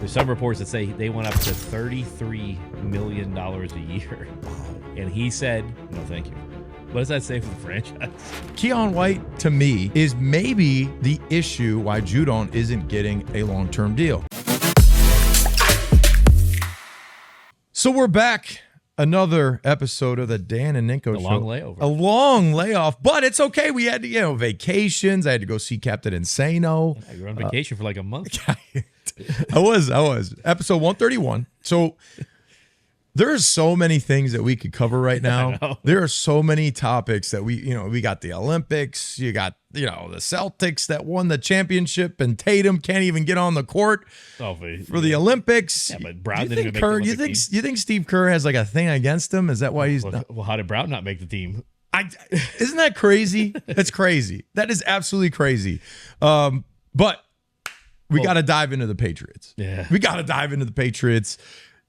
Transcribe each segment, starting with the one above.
There's some reports that say they went up to $33 million a year. And he said, no, thank you. What does that say for the franchise? Keon White, to me, is maybe the issue why Judon isn't getting a long-term deal. So we're back. Another episode of the Dan and Ninko Show. A long layover. A long layoff, but it's okay. We had, vacations. I had to go see Captain Insano. Yeah, you were on vacation for like a month. I was. Episode 131. So there's so many things that we could cover right now. There are so many topics that we got the Olympics. You got, the Celtics that won the championship, and Tatum can't even get on the court for the Olympics. Yeah, but Brown didn't even make the Olympic team. You think Steve Kerr has like a thing against him? Is that why he's not? Well, how did Brown not make the team? Isn't that crazy? That's crazy. That is absolutely crazy. But we got to dive into the Patriots. Yeah. We got to dive into the Patriots.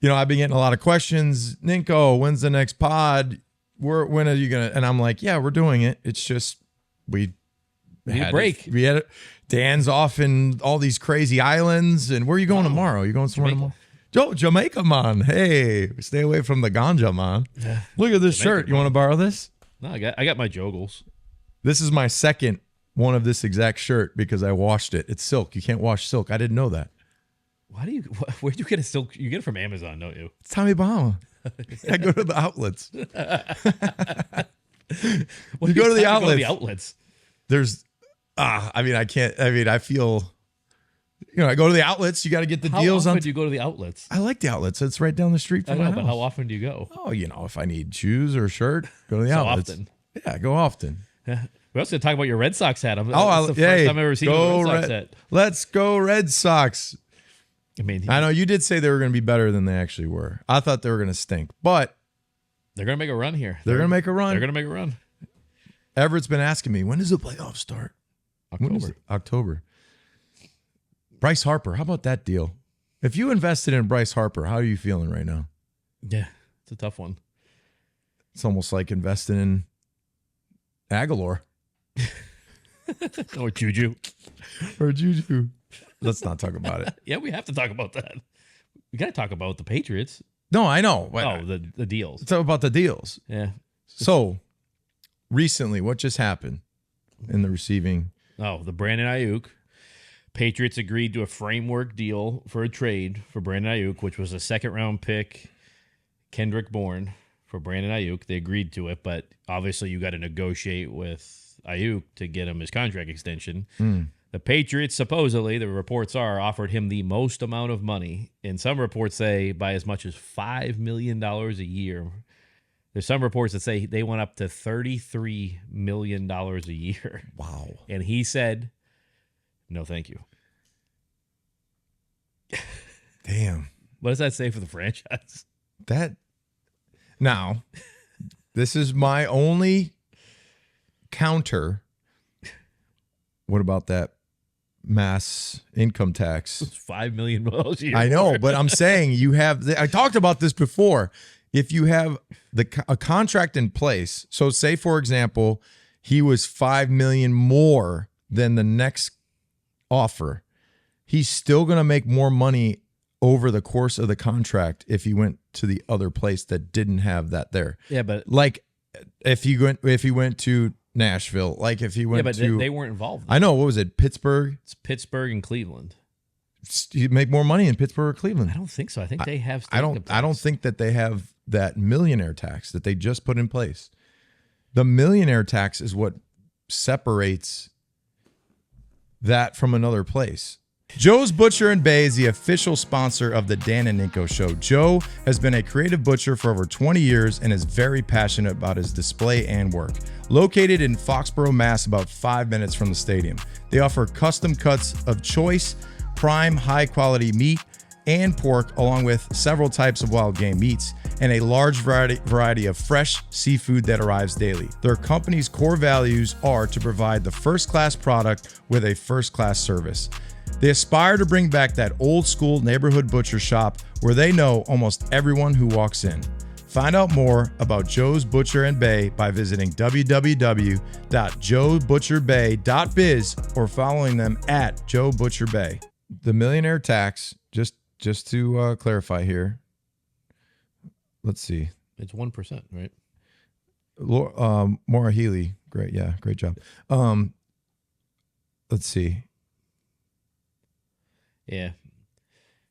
I've been getting a lot of questions. Ninko, when's the next pod? When are you going to? And I'm like, yeah, we're doing it. It's just we had a break. We had Dan's off in all these crazy islands. And where are you going tomorrow? You going somewhere tomorrow? Jamaica, man. Hey, stay away from the ganja, man. Yeah. Look at this shirt. You want to borrow this? No, I got my jogles. This is my second one of this exact shirt because I washed it. It's silk. You can't wash silk. I didn't know that. Where'd you get a silk? You get it from Amazon, don't you? It's Tommy Bahama. I go to the outlets. You go to the outlets. There's, I can't. I feel, I go to the outlets. You got to get the deals on. How often do you go to the outlets? I like the outlets. It's right down the street from my house. But how often do you go? Oh, if I need shoes or a shirt, go to the outlets. Often. Yeah, go often. Yeah. We're also going to talk about your Red Sox hat. That's the first time I've ever seen a Red Sox hat. Let's go Red Sox. I know you did say they were going to be better than they actually were. I thought they were going to stink, but they're going to make a run here. They're going to make a run. They're going to make a run. Everett's been asking me, when does the playoffs start? October. Bryce Harper, how about that deal? If you invested in Bryce Harper, how are you feeling right now? Yeah, it's a tough one. It's almost like investing in Aguilar. Or Juju. Let's not talk about it. Yeah, we have to talk about that. We got to talk about the Patriots. No, I know. The deals. Talk about the deals. Yeah. So, recently, what just happened in the receiving? Oh, the Brandon Ayuk. Patriots agreed to a framework deal for a trade for Brandon Ayuk, which was a second-round pick, Kendrick Bourne, for Brandon Ayuk. They agreed to it, but obviously you got to negotiate with Ayuk to get him his contract extension. The Patriots, supposedly, the reports are, offered him the most amount of money. And some reports say by as much as $5 million a year. There's some reports that say they went up to $33 million a year. Wow. And he said, no, thank you. Damn. What does that say for the franchise? Now, this is my only counter. What about that mass income tax? $5 million a year. I know, but I'm saying I talked about this before. If you have a contract in place, so say, for example, he was $5 million more than the next offer, he's still going to make more money over the course of the contract if he went to the other place that didn't have that there. Yeah, but like if he went to Nashville, like if he went to, they weren't involved. I know. What was it? Pittsburgh? It's Pittsburgh and Cleveland. You make more money in Pittsburgh or Cleveland. I don't think so. I think they have. I don't think that they have that millionaire tax that they just put in place. The millionaire tax is what separates that from another place. Joe's Butcher and Bay is the official sponsor of the Dan and Ninko Show. Joe has been a creative butcher for over 20 years and is very passionate about his display and work. Located in Foxborough, Mass, about 5 minutes from the stadium, they offer custom cuts of choice, prime, high-quality meat and pork, along with several types of wild game meats and a large variety of fresh seafood that arrives daily. Their company's core values are to provide the first-class product with a first-class service. They aspire to bring back that old-school neighborhood butcher shop where they know almost everyone who walks in. Find out more about Joe's Butcher and Bay by visiting www.joebutcherbay.biz or following them at Joe Butcher Bay. The millionaire tax, just just to clarify here, let's see. It's 1%, right? Maura Healy, great job. Let's see. Yeah.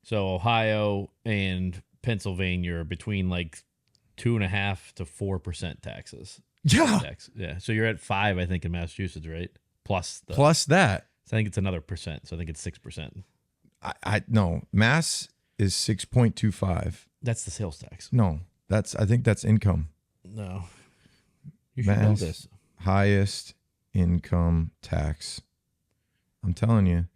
So Ohio and Pennsylvania are between like 2.5% to 4% taxes. Yeah. Yeah. So you're at 5, I think, in Massachusetts, right? Plus that. So I think it's another percent. So I think it's 6%. I no, Mass is 6.25. That's the sales tax. No, I think that's income. No. You should know this. Highest income tax. I'm telling you.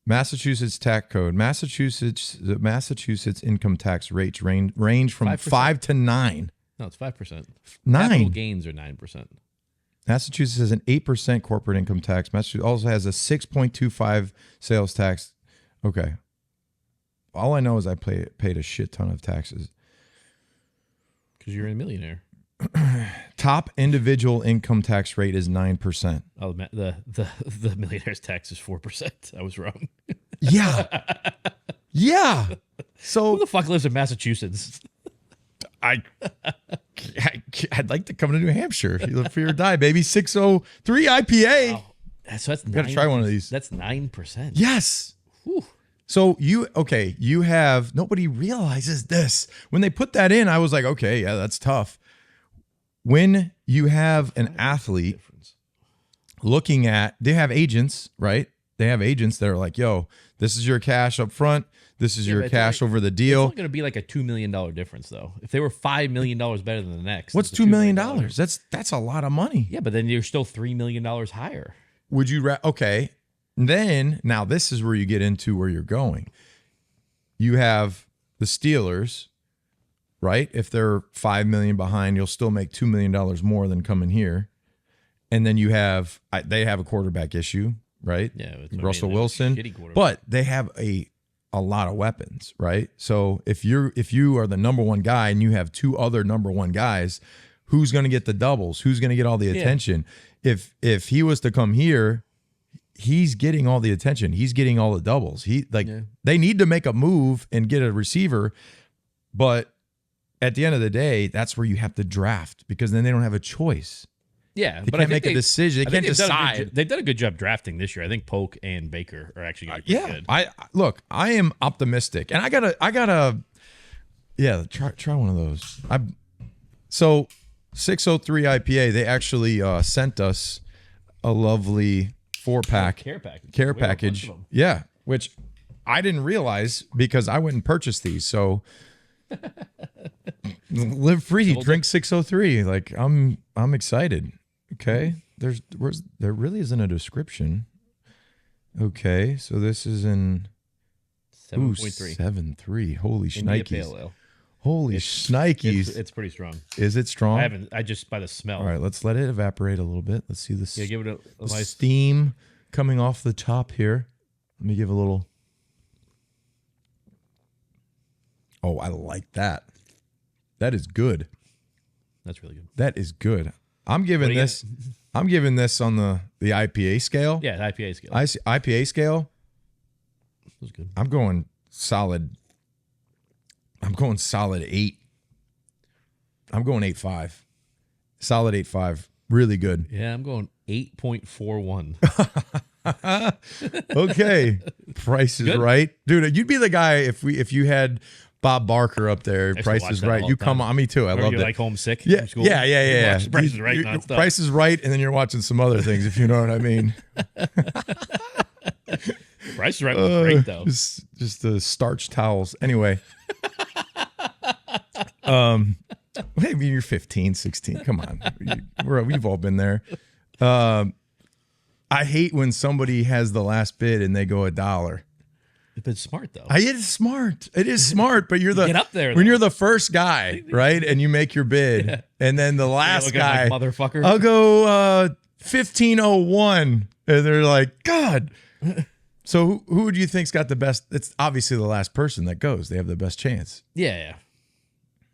Massachusetts tax code. The Massachusetts income tax rates range from 5%. 5 to 9. No, it's 5%. 9. Capital gains are 9%. Massachusetts has an 8% corporate income tax. Massachusetts also has a 6.25 sales tax. Okay. All I know is I paid a shit ton of taxes. Because you're a millionaire. Top individual income tax rate is 9%. Oh, the millionaire's tax is 4%. I was wrong. Yeah. Yeah. So who the fuck lives in Massachusetts? I'd like to come to New Hampshire. You live free or die, baby. 603 IPA. Wow. So that's Gotta try one of these. That's 9%. Yes. Whew. So you have, nobody realizes this. When they put that in, I was like, okay, yeah, that's tough. When you have an athlete looking at, they have agents, right? They have agents that are like, yo, this is your cash up front. This is your cash over the deal. It's not going to be like a $2 million difference, though. If they were $5 million better than the next. What's $2 million? That's a lot of money. Yeah, but then you're still $3 million higher. Would you, okay. Then, now this is where you get into where you're going. You have the Steelers, right? If they're $5 million behind, you'll still make $2 million more than coming here. And then you have, they have a quarterback issue, right? Yeah, Russell Wilson. But they have a lot of weapons, right? So if you are the number one guy and you have two other number one guys, who's going to get the doubles? Who's going to get all the attention? If he was to come here, he's getting all the attention. He's getting all the doubles. They need to make a move and get a receiver, but at the end of the day, that's where you have to draft because then they don't have a choice. Yeah, they can't make a decision. They can't decide. They've done a good job drafting this year. I think Polk and Baker are actually going to be good. I am optimistic, and I gotta try one of those. So 603 IPA, they actually sent us a lovely 4-pack care package. Yeah, which I didn't realize because I went and purchased these. So live free, drink 603. Like I'm excited. Okay, there really isn't a description. Okay, so this is in 7.3. 7.3. Holy India shnikes! Pale Ale. Holy shnikes! It's pretty strong. Is it strong? I just by the smell. All right, let's let it evaporate a little bit. Let's see this. Yeah, give it a nice steam coming off the top here. Let me give a little. Oh, I like that. That is good. That's really good. That is good. I'm giving this on the IPA scale. Yeah, the IPA scale. IPA scale. That was good. I'm going solid 8. I'm going 8.5. Solid 8.5. Really good. Yeah, I'm going 8.41. Okay. Price is Good. right. Dude, you'd be the guy if you had Bob Barker up there. Price is right. You come on. Me too. I love it. Like homesick. Yeah. From school? Yeah. Price is right. Nonstop. Price is right. And then you're watching some other things, if you know what I mean. Price is right was great, though. Just the starch towels. Anyway. Maybe you're 15, 16. Come on. We've all been there. I hate when somebody has the last bid and they go $1. It's smart, though. It is smart. It is smart, but you're the get up there when though. You're the first guy, right? And you make your bid, and then the last guy, like, motherfucker. I'll go 1501, and they're like, God. So who do you think's got the best? It's obviously the last person that goes. They have the best chance. Yeah.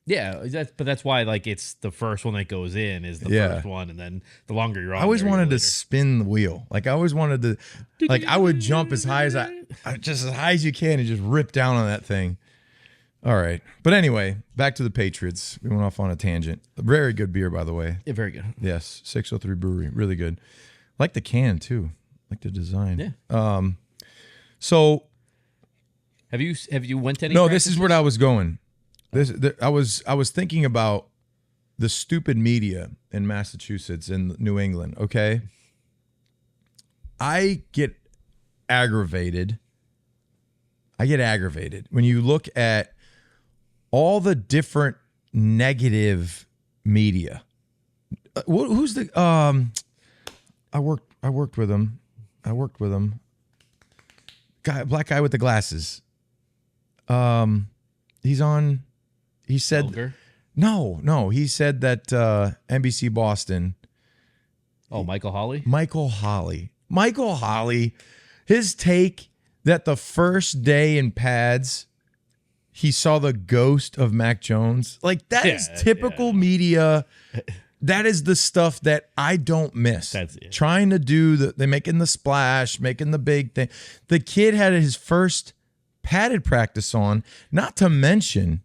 Yeah, but that's why like it's the first one that goes in is the Yeah. first one, and then the longer you're on, I always there, wanted to later. spin the wheel. Like I always wanted to, like I would jump as high as you can and just rip down on that thing. All right. But anyway, back to the Patriots. We went off on a tangent. Very good beer, by the way. Yeah, very good. Yes. 603 Brewery. Really good. Like the can too. Like the design. Yeah. So Have you went to any? no, this is practices? where I was going. I was thinking about the stupid media in Massachusetts and New England. Okay. I get aggravated when you look at all the different negative media. Who's the I worked with him. Black guy with the glasses. He's on. He said Elger? no. He said that NBC Boston. Oh, Michael Hawley. Michael Hawley. His take that the first day in pads, he saw the ghost of Mac Jones. Like that is typical media. That is the stuff that I don't miss. That's it. Trying to do they're making the splash, making the big thing. The kid had his first padded practice on, not to mention,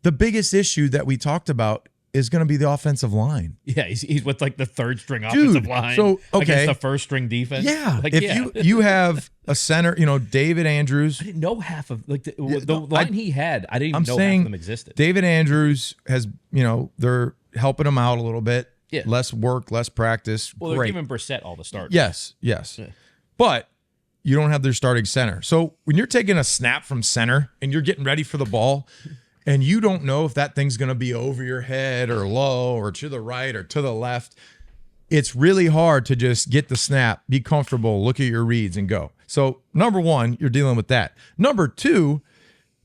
the biggest issue that we talked about is going to be the offensive line. Yeah, he's with like the third string offensive line. So, okay. Against the first string defense. Yeah. Like, If you have a center, David Andrews. I didn't know half of like the line he had. I didn't even know half of them existed. David Andrews has, they're helping him out a little bit. Yeah. Less work, less practice. Well, they're Great. giving Brissett all the starts. Yes. Yeah. But you don't have their starting center. So when you're taking a snap from center and you're getting ready for the ball and you don't know if that thing's going to be over your head or low or to the right or to the left, it's really hard to just get the snap, be comfortable, look at your reads and go. So number one, you're dealing with that. Number two,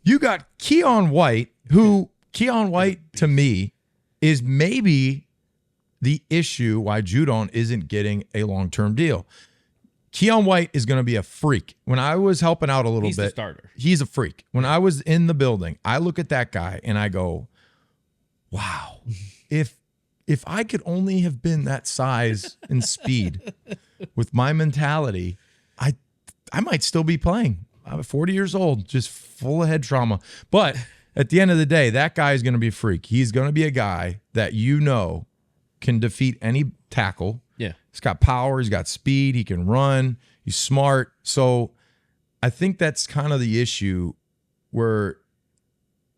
you got Keon White, who to me is maybe the issue why Judon isn't getting a long-term deal. Keon White is going to be a freak. When I was helping out a little He's bit, the starter. He's a freak. When I was in the building, I look at that guy and I go, wow, if I could only have been that size and speed with my mentality, I might still be playing. I'm 40 years old, just full of head trauma. But at the end of the day, that guy is going to be a freak. He's going to be a guy that can defeat any tackle. Yeah. He's got power. He's got speed. He can run. He's smart. So I think that's kind of the issue where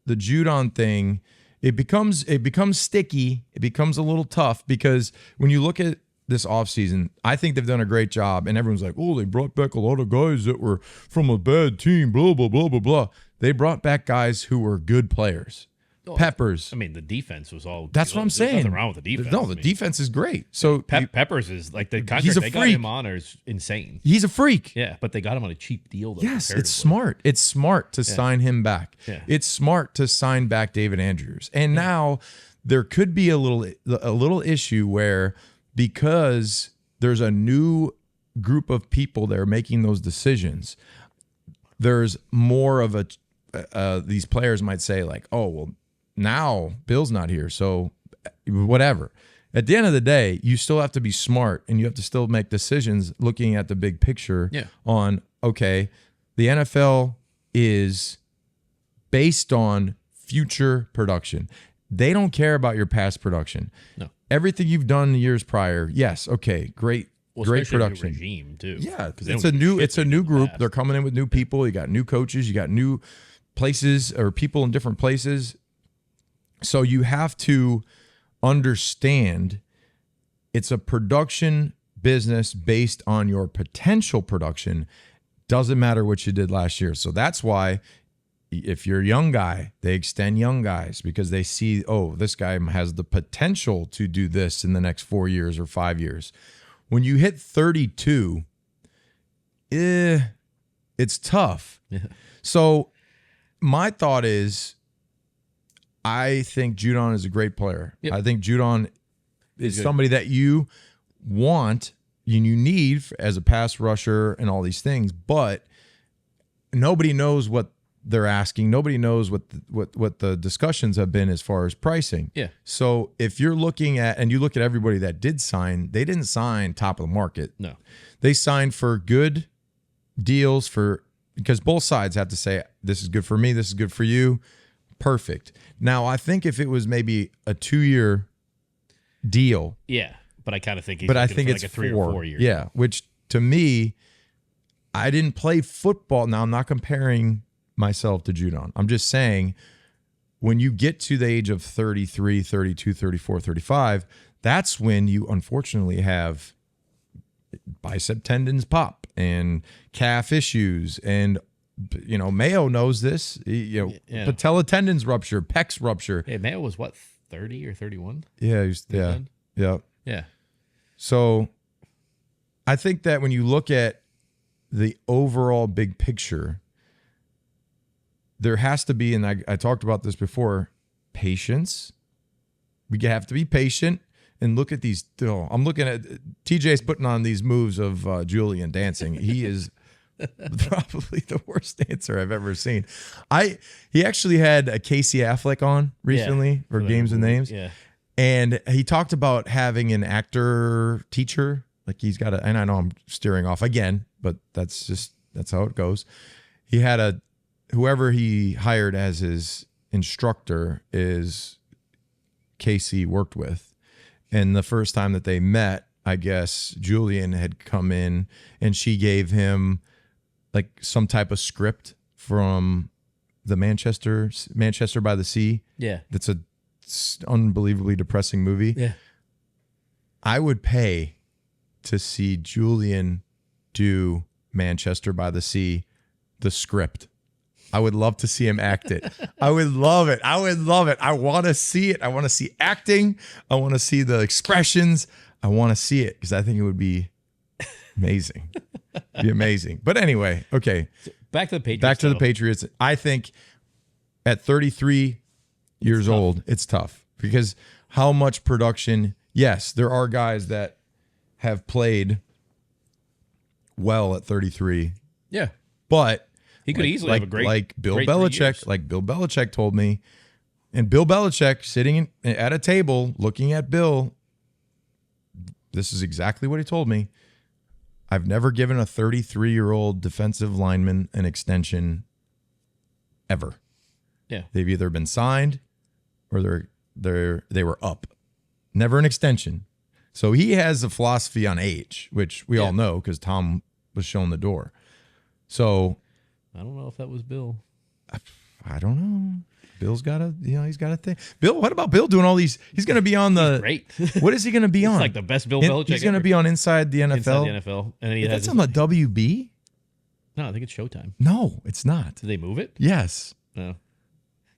the Judon thing, it becomes sticky. It becomes a little tough because when you look at this offseason, I think they've done a great job. And everyone's like, oh, they brought back a lot of guys that were from a bad team, blah, blah, blah, blah, blah. They brought back guys who were good players. Peppers. I mean, the defense was all. That's what I'm saying. There's nothing wrong with the defense. No, the defense is great. So Peppers is like the contract he's a they got freak. him on is insane. He's a freak. Yeah, but they got him on a cheap deal. Though, Yes, it's smart. It's smart to sign him back. Yeah. It's smart to sign back David Andrews. And now there could be a little issue where because there's a new group of people that are making those decisions, there's more of these players might say like, oh, well, now Bill's not here, so whatever. At the end of the day, you still have to be smart and you have to still make decisions looking at the big picture on, okay, the NFL is based on future production. They don't care about your past production. No. Everything you've done in the years prior, yes, okay, great production. Regime too. Yeah, it's a new group. They're coming in with new people. You got new coaches. You got new places or people in different places. So you have to understand it's a production business based on your potential production. Doesn't matter what you did last year. So that's why if you're a young guy, they extend young guys because they see, oh, this guy has the potential to do this in the next 4 years or 5 years. When you hit 32, it's tough. Yeah. So my thought is, I think Judon is a great player. Yep. I think Judon is somebody that you want and you need as a pass rusher and all these things, but nobody knows what they're asking. Nobody knows what the discussions have been as far as pricing. Yeah. So if you're looking at, and you look at everybody that did sign, they didn't sign top of the market. No. They signed for good deals because both sides have to say, this is good for me, this is good for you. Perfect. Now, I think if it was maybe a 2-year deal. Yeah. But I kind of think it's like a 3 or 4 year. Yeah. Which to me, I didn't play football. Now, I'm not comparing myself to Judon. I'm just saying, when you get to the age of 33, 32, 34, 35, that's when you unfortunately have bicep tendons pop and calf issues. And, Mayo knows this, patella tendons rupture, pecs rupture. Hey, Mayo was what, 30 or 31? Yeah. Yeah. So I think that when you look at the overall big picture, there has to be, and I talked about this before, patience. We have to be patient and look at these. I'm looking at TJ's putting on these moves of Julian dancing. He is probably the worst dancer I've ever seen. He actually had a Casey Affleck on recently for Games and Names. Yeah. And he talked about having an actor teacher. Like he's got and I know I'm steering off again, but that's how it goes. He had whoever he hired as his instructor is Casey worked with. And the first time that they met, I guess Julian had come in and she gave him like some type of script from the Manchester by the Sea. Yeah. That's a unbelievably depressing movie. Yeah. I would pay to see Julian do Manchester by the Sea, the script. I would love to see him act it. I would love it. I want to see it. I want to see acting. I want to see the expressions. I want to see it because I think it would be amazing. Be amazing. But anyway, okay. Back to the Patriots. Back to the Patriots. I think at 33 years old, it's tough because how much production. Yes, there are guys that have played well at 33. Yeah. But he could easily have a great, like Bill great Belichick, like Bill Belichick told me, and Bill Belichick sitting at a table looking at Bill. This is exactly what he told me. I've never given a 33-year-old defensive lineman an extension ever. Yeah. They've either been signed or they were up. Never an extension. So he has a philosophy on age, which we all know because Tom was shown the door. So I don't know if that was Bill. I don't know. Bill's got he's got a thing. Bill, what about Bill doing all these? He's going to be on the. Great. What is he going to be on? It's like the best Bill Belichick. He's going to be on Inside the NFL. Inside the NFL, and then he that's on the WB. No, I think it's Showtime. No, it's not. Did they move it? Yes. No.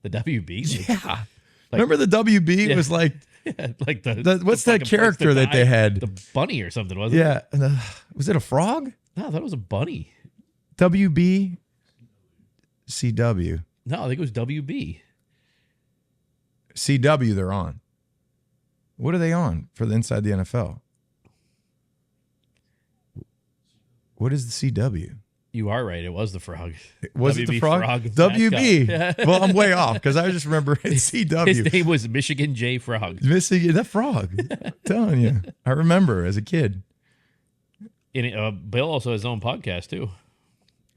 The WB. Yeah. Remember the WB was like. Yeah, like what's that character that they had? The bunny or something, wasn't it? Yeah. Was it a frog? No, I thought it was a bunny. WB. CW. No, I think it was WB. CW they're on. What are they on for the Inside the NFL? What is the CW? You are right. It was the frog. Was it the frog? WB. Well, I'm way off because I just remember it's CW. His name was Michigan J. Frog. Michigan, that frog. I'm telling you. I remember as a kid. And Bill also has his own podcast too.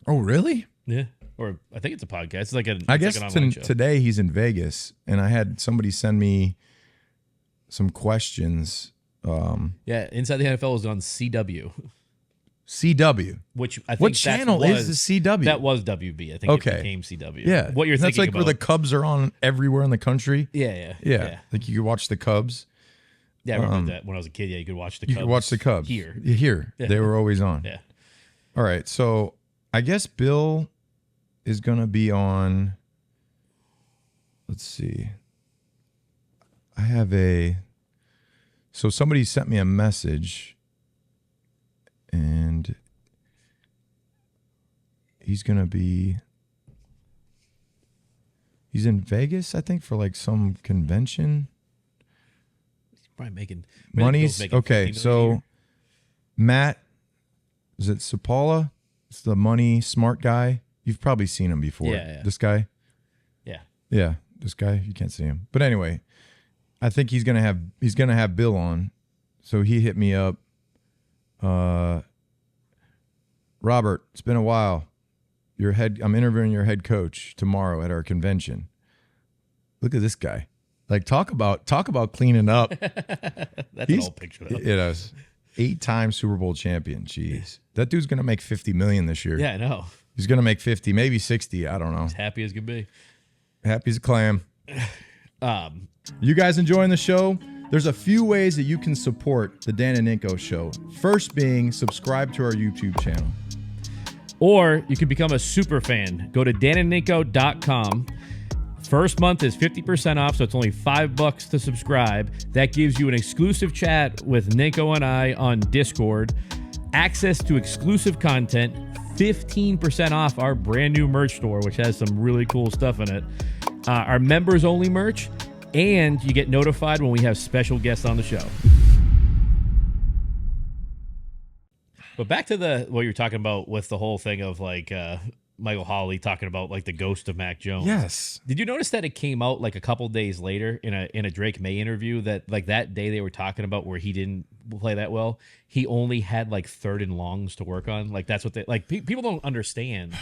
Oh, really? Yeah. Or I think it's a podcast. It's like I guess like an online show. Today he's in Vegas, and I had somebody send me some questions. Yeah, Inside the NFL was on CW. CW. Which I think what channel is the CW? That was WB. I think it became CW. Yeah. What you're thinking that's like about. where the Cubs are on everywhere in the country. Yeah. Like you could watch the Cubs. Yeah, I remember that when I was a kid. Yeah, you could watch the Cubs. You could watch the Cubs. Here. Yeah. They were always on. Yeah. All right. So I guess Bill is going to be on. Let's see. So somebody sent me a message. And he's in Vegas, I think, for like some convention. He's probably making money's okay. So Matt, is it Sapala? It's the money smart guy. You've probably seen him before. Yeah. This guy? Yeah. Yeah, this guy, you can't see him. But anyway, I think he's gonna have Bill on. So he hit me up. Robert, it's been a while. I'm interviewing your head coach tomorrow at our convention. Look at this guy. Like talk about cleaning up. That's an old picture though. It is. 8-time Super Bowl champion. Jeez. That dude's gonna make $50 million this year. Yeah, I know. He's gonna make 50, maybe 60. I don't know. As happy as could be. Happy as a clam. You guys enjoying the show? There's a few ways that you can support the Dan and Ninko Show. First being subscribe to our YouTube channel. Or you can become a super fan. Go to danandninko.com. First month is 50% off, so it's only $5 to subscribe. That gives you an exclusive chat with Ninko and I on Discord, access to exclusive content, 15% off our brand new merch store, which has some really cool stuff in it, our members only merch, and you get notified when we have special guests on the show. But back to what you were talking about with the whole thing of like Michael Hawley talking about like the ghost of Mac Jones. Yes. Did you notice that it came out like a couple days later in a Drake May interview that like that day they were talking about where he didn't play that well, he only had like 3rd and longs to work on. Like that's what they like. People don't understand,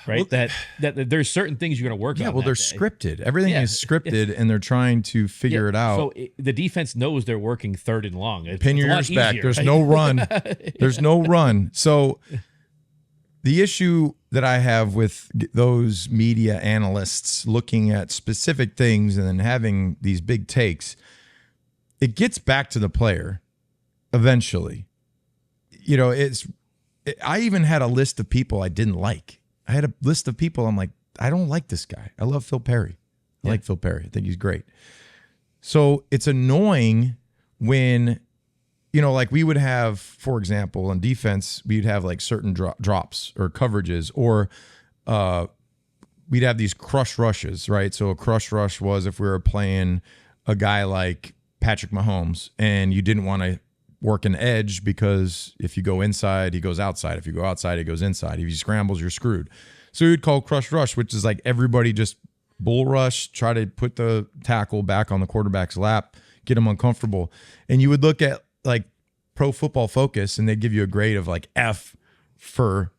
right? Well, that there's certain things you're going to work on. Yeah, well, they're scripted. Everything is scripted, and they're trying to figure it out. So the defense knows they're working 3rd and long. Pin your ears back. There's no run. There's no run. So the issue that I have with those media analysts looking at specific things and then having these big takes, it gets back to the player eventually. You know, I even had a list of people I didn't like. I had a list of people I'm like, I don't like this guy. I love Phil Perry. I like Phil Perry. I think he's great. So it's annoying when, you know, like we would have, for example, on defense, we'd have like certain drops or coverages, or we'd have these crush rushes, right? So a crush rush was if we were playing a guy like Patrick Mahomes and you didn't want to work an edge because if you go inside, he goes outside. If you go outside, he goes inside. If he scrambles, you're screwed. So you'd call crush rush, which is like everybody just bull rush, try to put the tackle back on the quarterback's lap, get him uncomfortable. And you would look at like Pro Football Focus and they give you a grade of like F for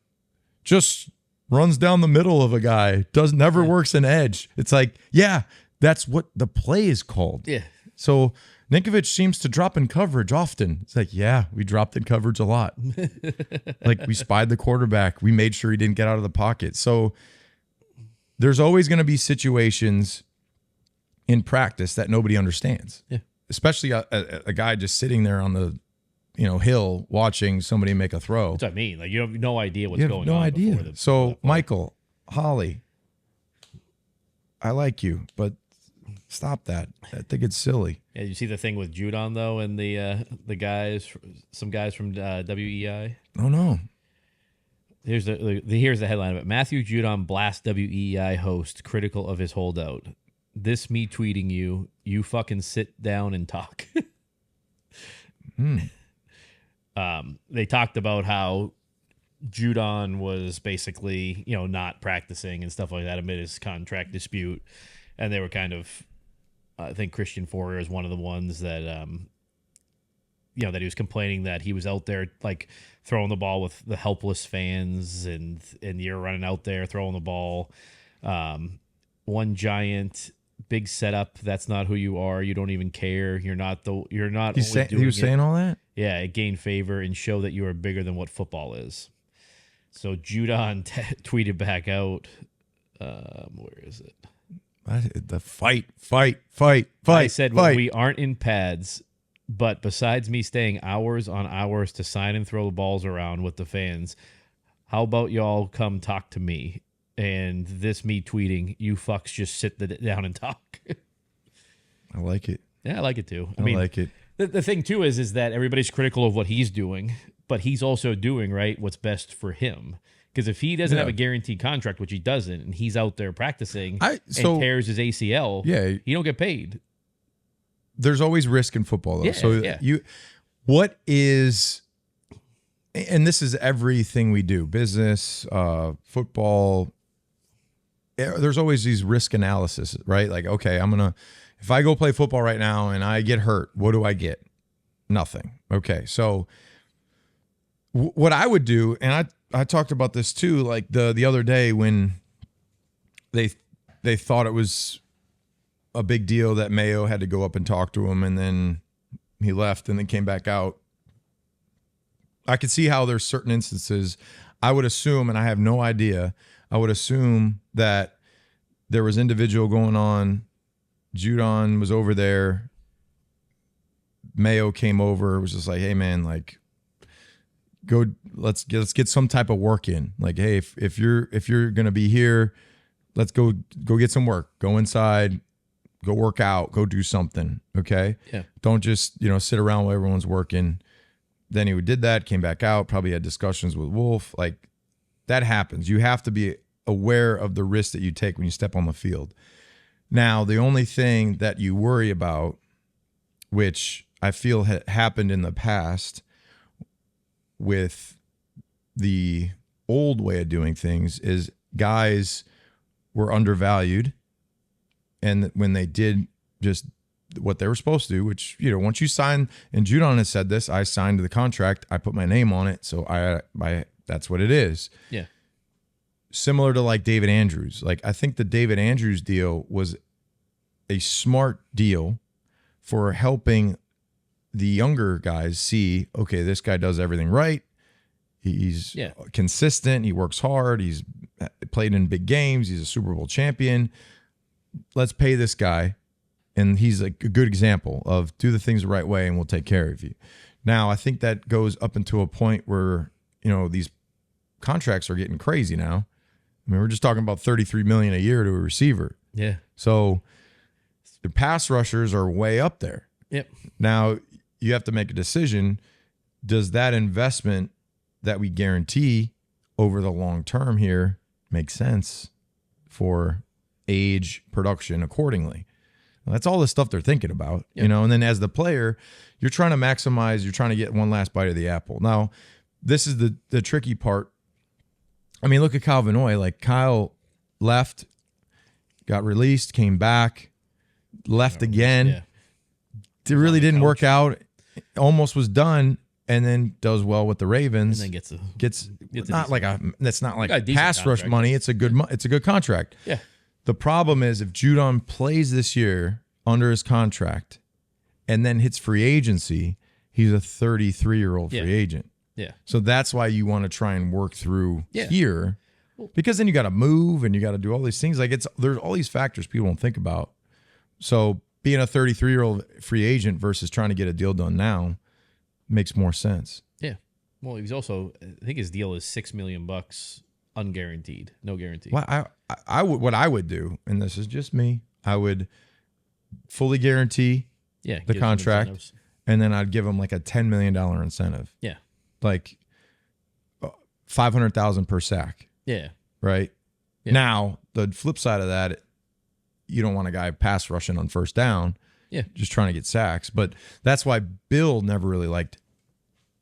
just runs down the middle of a guy, never works an edge. It's like, yeah, that's what the play is called. Yeah. So Ninkovich seems to drop in coverage often. It's like, yeah, we dropped in coverage a lot. Like we spied the quarterback. We made sure he didn't get out of the pocket. So there's always going to be situations in practice that nobody understands. Yeah. Especially a guy just sitting there on the hill watching somebody make a throw. That's what I mean. Like you have no idea what's going on. No idea. So Michael, Holly, I like you, but stop that. I think it's silly. Yeah, you see the thing with Judon though, and the guys, some guys from WEI. Oh no. Here's the headline of it. Matthew Judon blasts WEI host critical of his holdout. This me tweeting you. You fucking sit down and talk. They talked about how Judon was basically, not practicing and stuff like that amid his contract dispute. And they were kind of, I think Christian Fourier is one of the ones that, that he was complaining that he was out there like throwing the ball with the helpless fans and you're running out there throwing the ball. One giant big setup. That's not who you are. You don't even care. He was saying all that? Yeah, it gained favor and show that you are bigger than what football is. So Judon tweeted back out. Where is it? The fight. I said, well, we aren't in pads, but besides me staying hours on hours to sign and throw the balls around with the fans, how about y'all come talk to me? And this me tweeting, you fucks just sit down and talk. I like it. Yeah, I like it too. I like it. The thing too is that everybody's critical of what he's doing, but he's also doing what's best for him. Because if he doesn't have a guaranteed contract, which he doesn't, and he's out there practicing and tears his ACL, he don't get paid. There's always risk in football, though. Yeah, what is, and this is everything we do, business, football, there's always these risk analysis, right? Like, okay, if I go play football right now and I get hurt, what do I get? Nothing. Okay. So what I would do, and I talked about this too, like the other day when they thought it was a big deal that Mayo had to go up and talk to him, and then he left and then came back out. I could see how there's certain instances, I would assume, and I have no idea, I would assume that there was individual going on. Judon was over there. Mayo came over, was just like, hey man, like, go, let's get some type of work in. Like, hey, if you're gonna be here, let's go get some work. Go inside, go work out, go do something. Okay. Yeah. Don't just, sit around while everyone's working. Then he did that, came back out, probably had discussions with Wolf. Like, that happens. You have to be aware of the risk that you take when you step on the field. Now, the only thing that you worry about, which I feel happened in the past with the old way of doing things, is guys were undervalued. And when they did just what they were supposed to do, which, once you sign, and Judon has said this, I signed the contract, I put my name on it, so I that's what it is. Yeah. Similar to like David Andrews. Like, I think the David Andrews deal was a smart deal for helping the younger guys see, okay, this guy does everything right. He's consistent. He works hard. He's played in big games. He's a Super Bowl champion. Let's pay this guy. And he's a good example of do the things the right way and we'll take care of you. Now, I think that goes up into a point where, these contracts are getting crazy now. I mean, we're just talking about $33 million a year to a receiver. Yeah. So the pass rushers are way up there. Yep. Now, you have to make a decision. Does that investment that we guarantee over the long term here make sense for age production accordingly? That's all the stuff they're thinking about, and then as the player, you're trying to maximize, you're trying to get one last bite of the apple. Now, this is the tricky part. I mean, look at Kyle Vanoy. Like, Kyle left, got released, came back, left again. Yeah. It really didn't work out. Almost was done, and then does well with the Ravens. And then gets not like that's not like pass rush money. It's a good contract. Yeah. The problem is if Judon plays this year under his contract and then hits free agency, he's a 33-year-old free agent. Yeah. So that's why you want to try and work through here, because then you got to move and you got to do all these things. Like, there's all these factors people don't think about. So being a 33-year-old free agent versus trying to get a deal done now makes more sense. Yeah. Well, he's also, I think his deal is $6 million unguaranteed, no guarantee. Well, what I would do, and this is just me, I would fully guarantee the contract, and then I'd give him like a $10 million incentive. Yeah. Like $500,000 per sack. Yeah. Right. Yeah. Now, the flip side of that, you don't want a guy pass rushing on first down. Yeah. Just trying to get sacks. But that's why Bill never really liked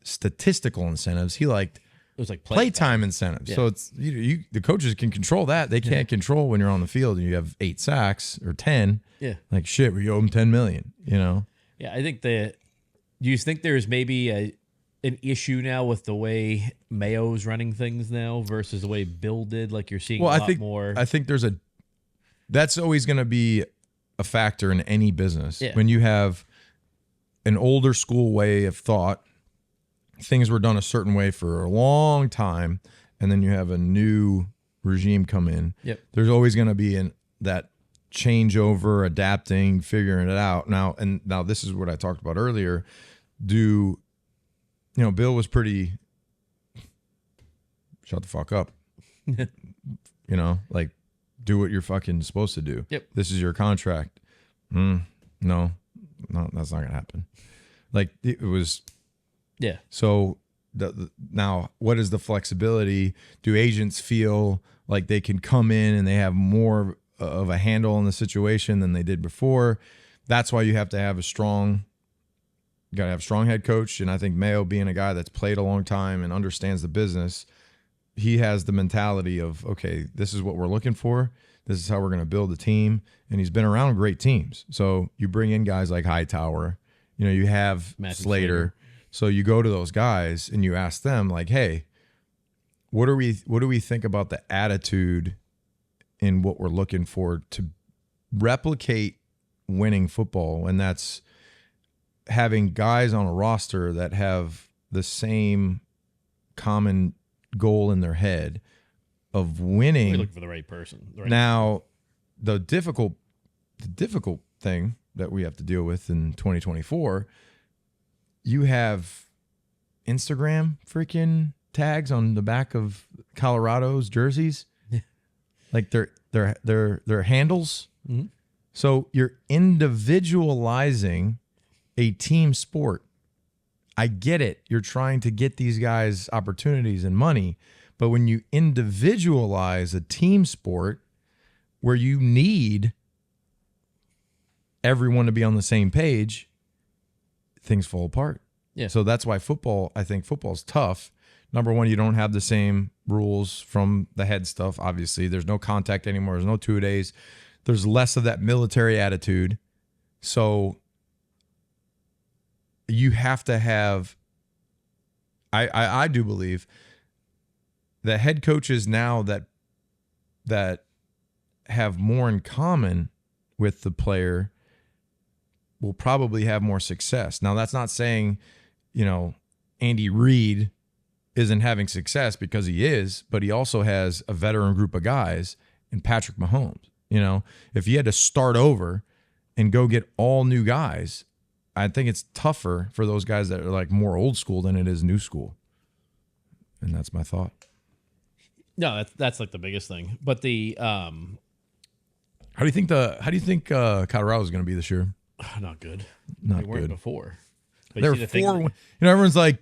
statistical incentives. He liked it was like playtime incentives. Yeah. So it's the coaches can control that. They can't control when you're on the field and you have 8 sacks or 10. Yeah. Like, shit, we owe him $10 million, Yeah, I think do you think there's maybe an issue now with the way Mayo's running things now versus the way Bill did? Like, you're seeing a lot more. I think that's always going to be a factor in any business. Yeah. When you have an older school way of thought, things were done a certain way for a long time, and then you have a new regime come in. Yep. There's always going to be that changeover, adapting, figuring it out. Now this is what I talked about earlier. Bill was pretty shut the fuck up. Like, do what you're fucking supposed to do. Yep. This is your contract. No, that's not gonna happen. Like, it was. Yeah. So now, what is the flexibility? Do agents feel like they can come in and they have more of a handle on the situation than they did before? That's why you have to have a strong head coach. And I think Mayo, being a guy that's played a long time and understands the business, he has the mentality of, okay, this is what we're looking for. This is how we're going to build a team. And he's been around great teams. So you bring in guys like Hightower. You have Matthew Slater. So you go to those guys and you ask them, like, hey, what do we think about the attitude in what we're looking for to replicate winning football? And that's having guys on a roster that have the same common goal in their head of winning. We're looking for the right person. Now, the difficult thing that we have to deal with in 2024, you have Instagram freaking tags on the back of Colorado's jerseys, like their handles. Mm-hmm. So you're individualizing a team sport. I get it. You're trying to get these guys opportunities and money, but when you individualize a team sport where you need everyone to be on the same page, things fall apart. Yeah. So that's why I think football's tough. Number one, you don't have the same rules from the head stuff. Obviously, there's no contact anymore. There's no 2 days. There's less of that military attitude. So you have to have, I do believe the head coaches now that have more in common with the player will probably have more success. Now, that's not saying, Andy Reid isn't having success, because he is, but he also has a veteran group of guys in Patrick Mahomes. If he had to start over and go get all new guys, I think it's tougher for those guys that are like more old school than it is new school. And that's my thought. No, that's like the biggest thing. But the how do you think Colorado is going to be this year? not good. Not they weren't good. Before. But They're you see the 4. thing, Everyone's like,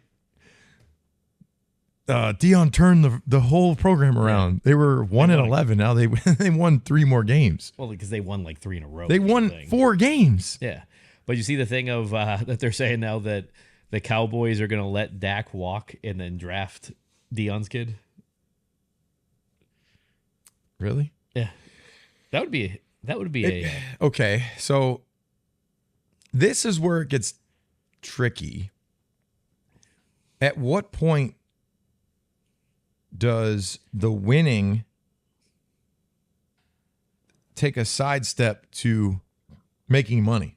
Dion turned the whole program around. They were 1-11. Now they won 3 more games. well, because they won like 3 in a row. They or won something. 4 games. Yeah, but you see the thing of that they're saying now that the Cowboys are going to let Dak walk and then draft Dion's kid. Really? Yeah, that would be a Okay, so this is where it gets tricky. At what point does the winning take a sidestep to making money?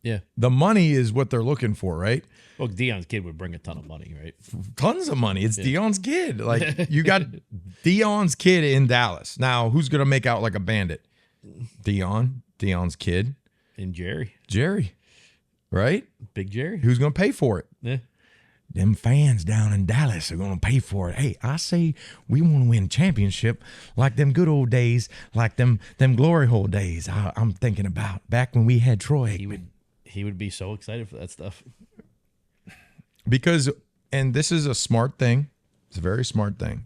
yeah. The money is what they're looking for, right? Well, Dion's kid would bring a ton of money, right? Tons of money. It's Dion's kid. Like, you got Dion's kid in Dallas. Now, who's going to make out like a bandit? Dion's kid. And Jerry, right? Big Jerry. Who's going to pay for it? Yeah. Them fans down in Dallas are going to pay for it. Hey, I say we want to win championship like them good old days, like them glory hole days. I'm thinking about back when we had Troy. He would be so excited for that stuff. Because, and this is a smart thing. It's a very smart thing.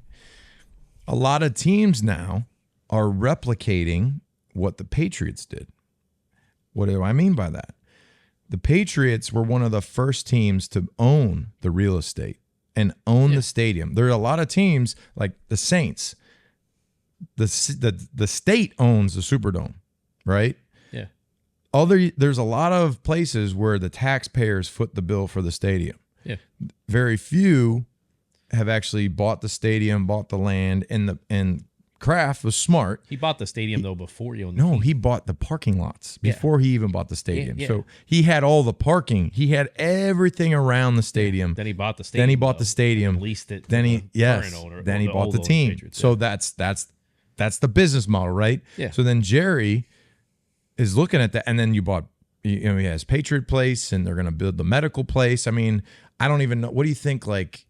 A lot of teams now are replicating what the Patriots did. What do I mean by that? The Patriots were one of the first teams to own the real estate and own the stadium. There are a lot of teams like the Saints. The state owns the Superdome, right? Yeah. There's a lot of places where the taxpayers foot the bill for the stadium. Yeah. Very few have actually bought the stadium, bought the land, and Kraft was smart. He bought the stadium though before he owned the team. He bought the parking lots before he even bought the stadium. Yeah. So he had all the parking. He had everything around the stadium. Then he bought the stadium. Leased it. Then he bought the team. Patriots, so that's the business model, right? Yeah. So then Jerry is looking at that, and then he has Patriot Place, and they're going to build the medical place. I mean, I don't even know. What do you think? Like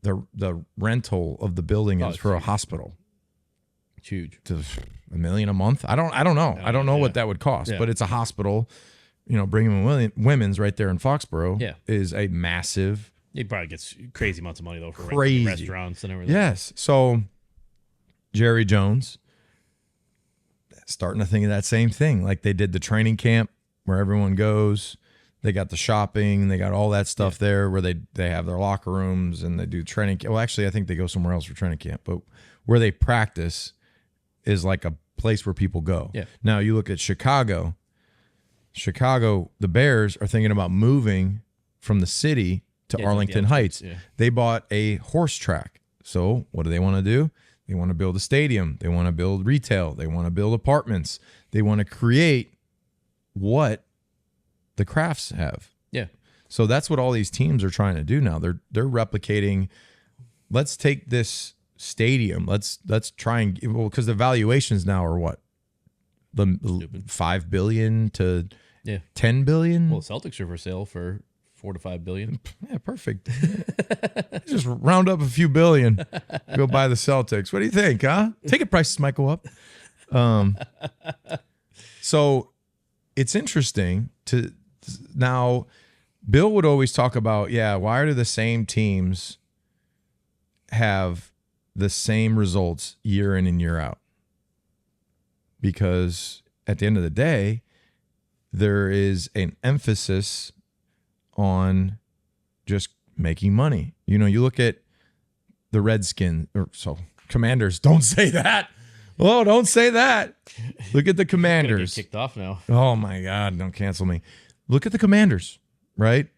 the rental of the building is for a hospital? It's huge. To $1 million a month. I don't know. I don't know what that would cost, but it's a hospital. Brigham and Women's right there in Foxborough is a massive. He probably gets crazy amounts of money though for crazy restaurants and everything. Yes. So Jerry Jones starting to think of that same thing. Like they did the training camp where everyone goes. They got the shopping. They got all that stuff there where they have their locker rooms and they do training camp. Well, actually, I think they go somewhere else for training camp, but where they practice is like a place where people go. Yeah. Now you look at Chicago. Chicago, the Bears are thinking about moving from the city to Arlington Heights. Yeah. They bought a horse track. So what do they want to do? They want to build a stadium. They want to build retail. They want to build apartments. They want to create what the Crafts have. Yeah. So that's what all these teams are trying to do now. They're replicating. Let's take this stadium. Let's try and because the valuations now are what, the $5 billion to 10 billion. Well, the Celtics are for sale for $4 to $5 billion. Yeah, perfect. Just round up a few billion, go buy the Celtics. What do you think, huh? Ticket prices might go up. So it's interesting to now. Bill would always talk about, why do the same teams have the same results year in and year out? Because at the end of the day, there is an emphasis on just making money. You know, you look at the Redskins, Commanders. Don't say that. Oh, don't say that. Look at the Commanders. Get kicked off now. Oh my God, don't cancel me. Look at the Commanders, right?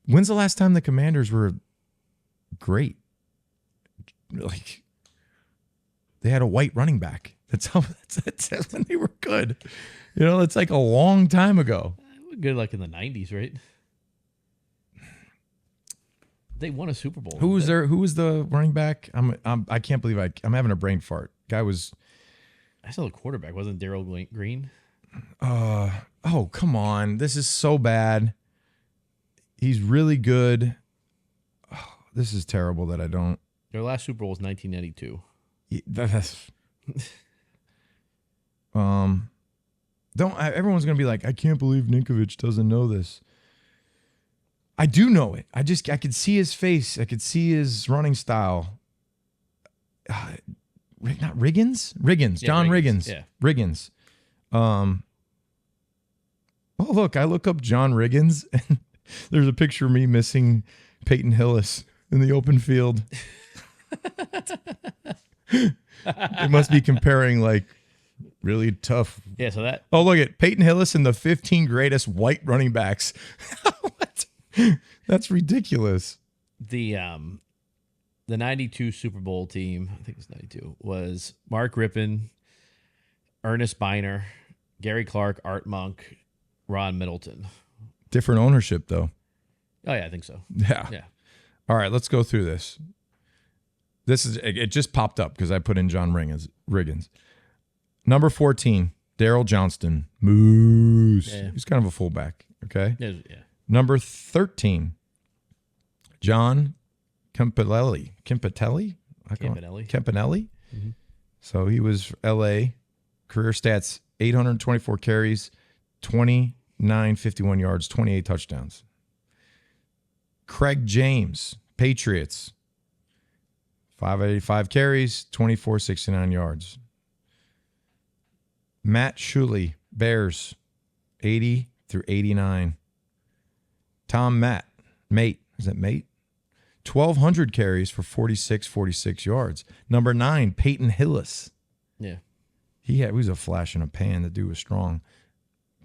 When's the last time the Commanders were great? Like, they had a white running back. That's when they were good. You know, it's like a long time ago. Good, like in the 90s, right? They won a Super Bowl. Who was the running back? I can't believe I'm having a brain fart. Guy was. I saw the quarterback. Wasn't Darryl Green? Oh, come on. This is so bad. He's really good. Oh, this is terrible that I don't. Their last Super Bowl was 1992. Everyone's going to be like, I can't believe Ninkovich doesn't know this. I do know it. I could see his face. I could see his running style. Not Riggins? Riggins. Yeah, John Riggins. Yeah. Riggins. Oh, look, I look up John Riggins, and there's a picture of me missing Peyton Hillis in the open field. It must be comparing, like, really tough. Yeah, so that. Oh, look at Peyton Hillis and the 15 greatest white running backs. What? That's ridiculous. The 92 Super Bowl team, I think it's 92, was Mark Rippon, Ernest Biner, Gary Clark, Art Monk, Ron Middleton. Different ownership, though. Oh, yeah, I think so. Yeah. All right, let's go through this. It just popped up because I put in John Riggins. Number 14, Daryl Johnston. Moose. Yeah. He's kind of a fullback, okay? Yeah. Number 13, John Campanelli. Campanelli? Mm-hmm. So he was L.A. Career stats, 824 carries, 2951 yards, 28 touchdowns. Craig James, Patriots, 585 carries, 2469 yards. Matt Shuley, Bears, 80 through 89. Tom Mate, is that Mate? 1,200 carries for 46 yards. Number 9, Peyton Hillis. Yeah. He was a flash in a pan. The dude was strong.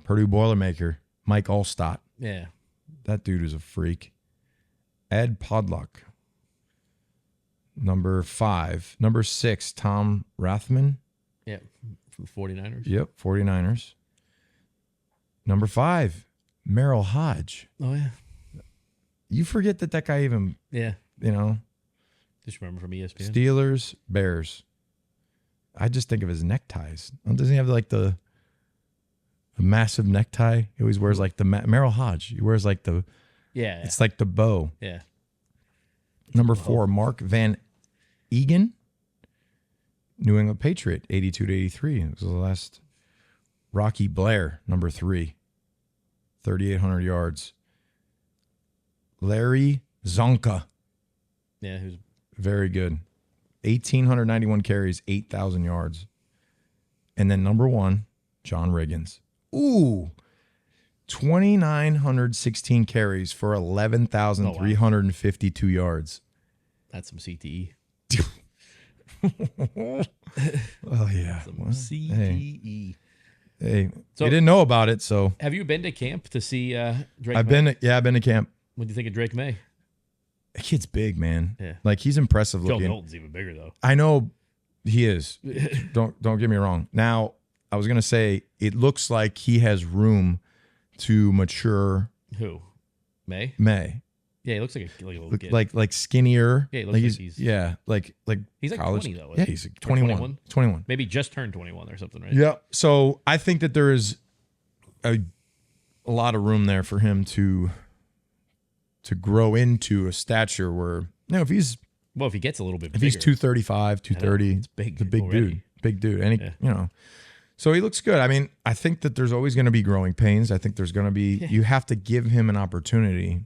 Purdue Boilermaker, Mike Allstott. Yeah. That dude is a freak. Ed Podluck. Number 5. Number 6, Tom Rathman. Yeah, from the 49ers. Yep, 49ers. Number 5, Merrill Hodge. Oh, yeah. You forget that guy even, Just remember from ESPN. Steelers, Bears. I just think of his neckties. Doesn't he have like the massive necktie? He always wears like the Merrill Hodge. He wears like the, it's like the bow. Yeah. Number 4, Mark Van Egan, New England Patriot, 82 to 83. It was the last. Rocky Blair, number 3, 3,800 yards. Larry Zonka. Yeah, he was very good. 1,891 carries, 8,000 yards. And then number 1, John Riggins. Ooh, 2,916 carries for 11,352 yards. That's some CTE. Oh yeah. Some Well, CTE. Hey, So- we didn't know about it, so Have you been to camp to see Drake? I've May? I've been to camp. What do you think of Drake May? That kid's big, man. Yeah. Like he's impressive Joe looking. Milton's even bigger though. I know he is. Don't get me wrong. Now, I was gonna say it looks like he has room to mature. Who? May? Yeah, he looks like a little kid. Like skinnier. Yeah, he looks like he's yeah, like he's like college. 20 though. Yeah, isn't he? he's like Or 21. 21. Maybe just turned 21 or something, right? Yeah. So I think that there is a lot of room there for him to grow into a stature where if he's Well, if he gets a little bit if bigger, he's 235, 230, it's big. He's a big already. dude. Big dude. And he, Yeah. So he looks good. I mean, I think that there's always going to be growing pains. I think there's going to be you have to give him an opportunity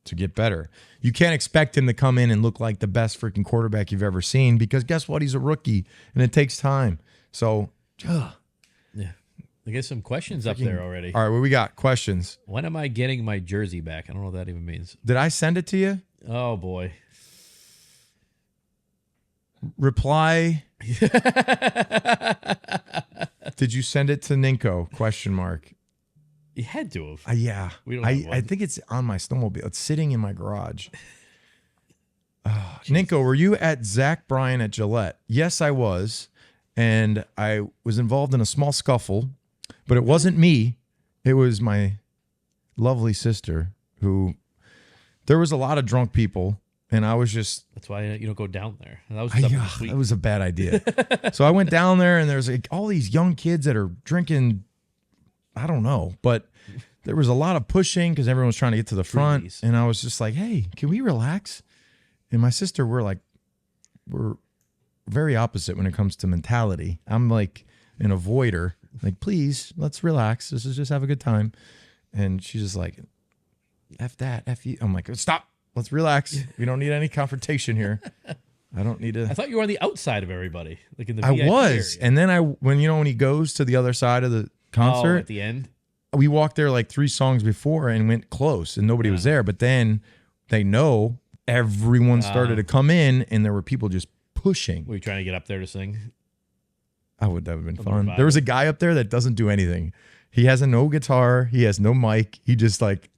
to get better. You can't expect him to come in and look like the best freaking quarterback you've ever seen because guess what? He's a rookie and it takes time. So, Yeah. I guess some questions up there already. all right, what we got? Questions. When am I getting my jersey back? I don't know what that even means. Did I send it to you? Oh boy. Reply. Did you send it to Ninko? Question mark. You had to have. Yeah. We don't have one. I think it's on my snowmobile. It's sitting in my garage. Ninko, were you at Zach Brien at Gillette? Yes, I was. And I was involved in a small scuffle, but it wasn't me. It was my lovely sister who there was a lot of drunk people. And I was just... That's why you don't go down there. That was something sweet. That was a bad idea. So I went down there, and there's like all these young kids that are drinking. I don't know, but there was a lot of pushing because everyone was trying to get to the front. Freebies. And I was just like, "Hey, can we relax?" And my sister, we're very opposite when it comes to mentality. I'm like an avoider. Like, please, let's relax. Let's just have a good time. And she's just like, "F that, F you." I'm like, "Stop. Let's relax. We don't need any confrontation here. I don't need to." I thought you were on the outside of everybody, like in the I VIP was, area. and then when he goes to the other side of the Oh, concert, at the end. we walked there like 3 songs before and went close, and nobody was there. But then they know everyone started to come in, and there were people just pushing. Were you trying to get up there to sing? That would have been A fun. revival. There was a guy up there that doesn't do anything. He has no guitar. He has no mic. He just like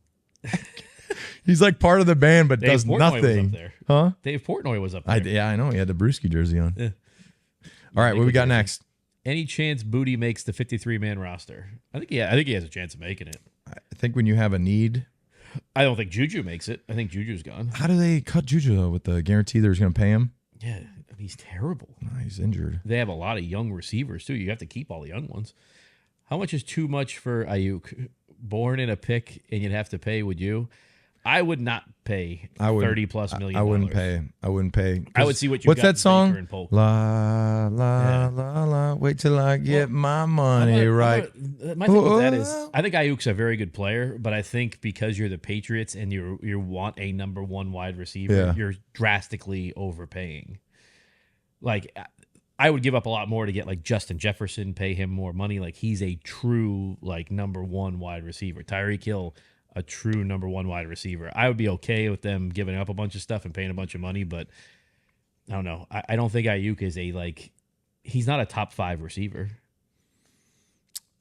he's like part of the band, but Dave does Portnoy nothing. was up there. Huh? Dave Portnoy was up there. Yeah, I know. He had the Brewski jersey on. Yeah. All right, what we got jersey. next? Any chance Booty makes the 53-man roster? I think he has a chance of making it. I think when you have a need. I don't think Juju makes it. I think Juju's gone. How do they cut Juju though with the guarantee they're going to pay him? Yeah, he's terrible. Oh, he's injured. They have a lot of young receivers too. You have to keep all the young ones. How much is too much for Ayuk? Born in a pick and you'd have to pay, would you? I would not pay $30+ million. I wouldn't pay. I wouldn't pay. I would see what you What's got that in song? Baker and Polk. La la la la. Wait till I get my money right. My thing with that is, I think Ayuk's a very good player, but I think because you're the Patriots and you want a number 1 wide receiver, Yeah. you're drastically overpaying. Like, I would give up a lot more to get like Justin Jefferson, pay him more money. Like, he's a true like number 1 wide receiver. Tyreek Hill, a true number 1 wide receiver. I would be okay with them giving up a bunch of stuff and paying a bunch of money, but I don't know. I don't think Ayuk is he's not a top 5 receiver.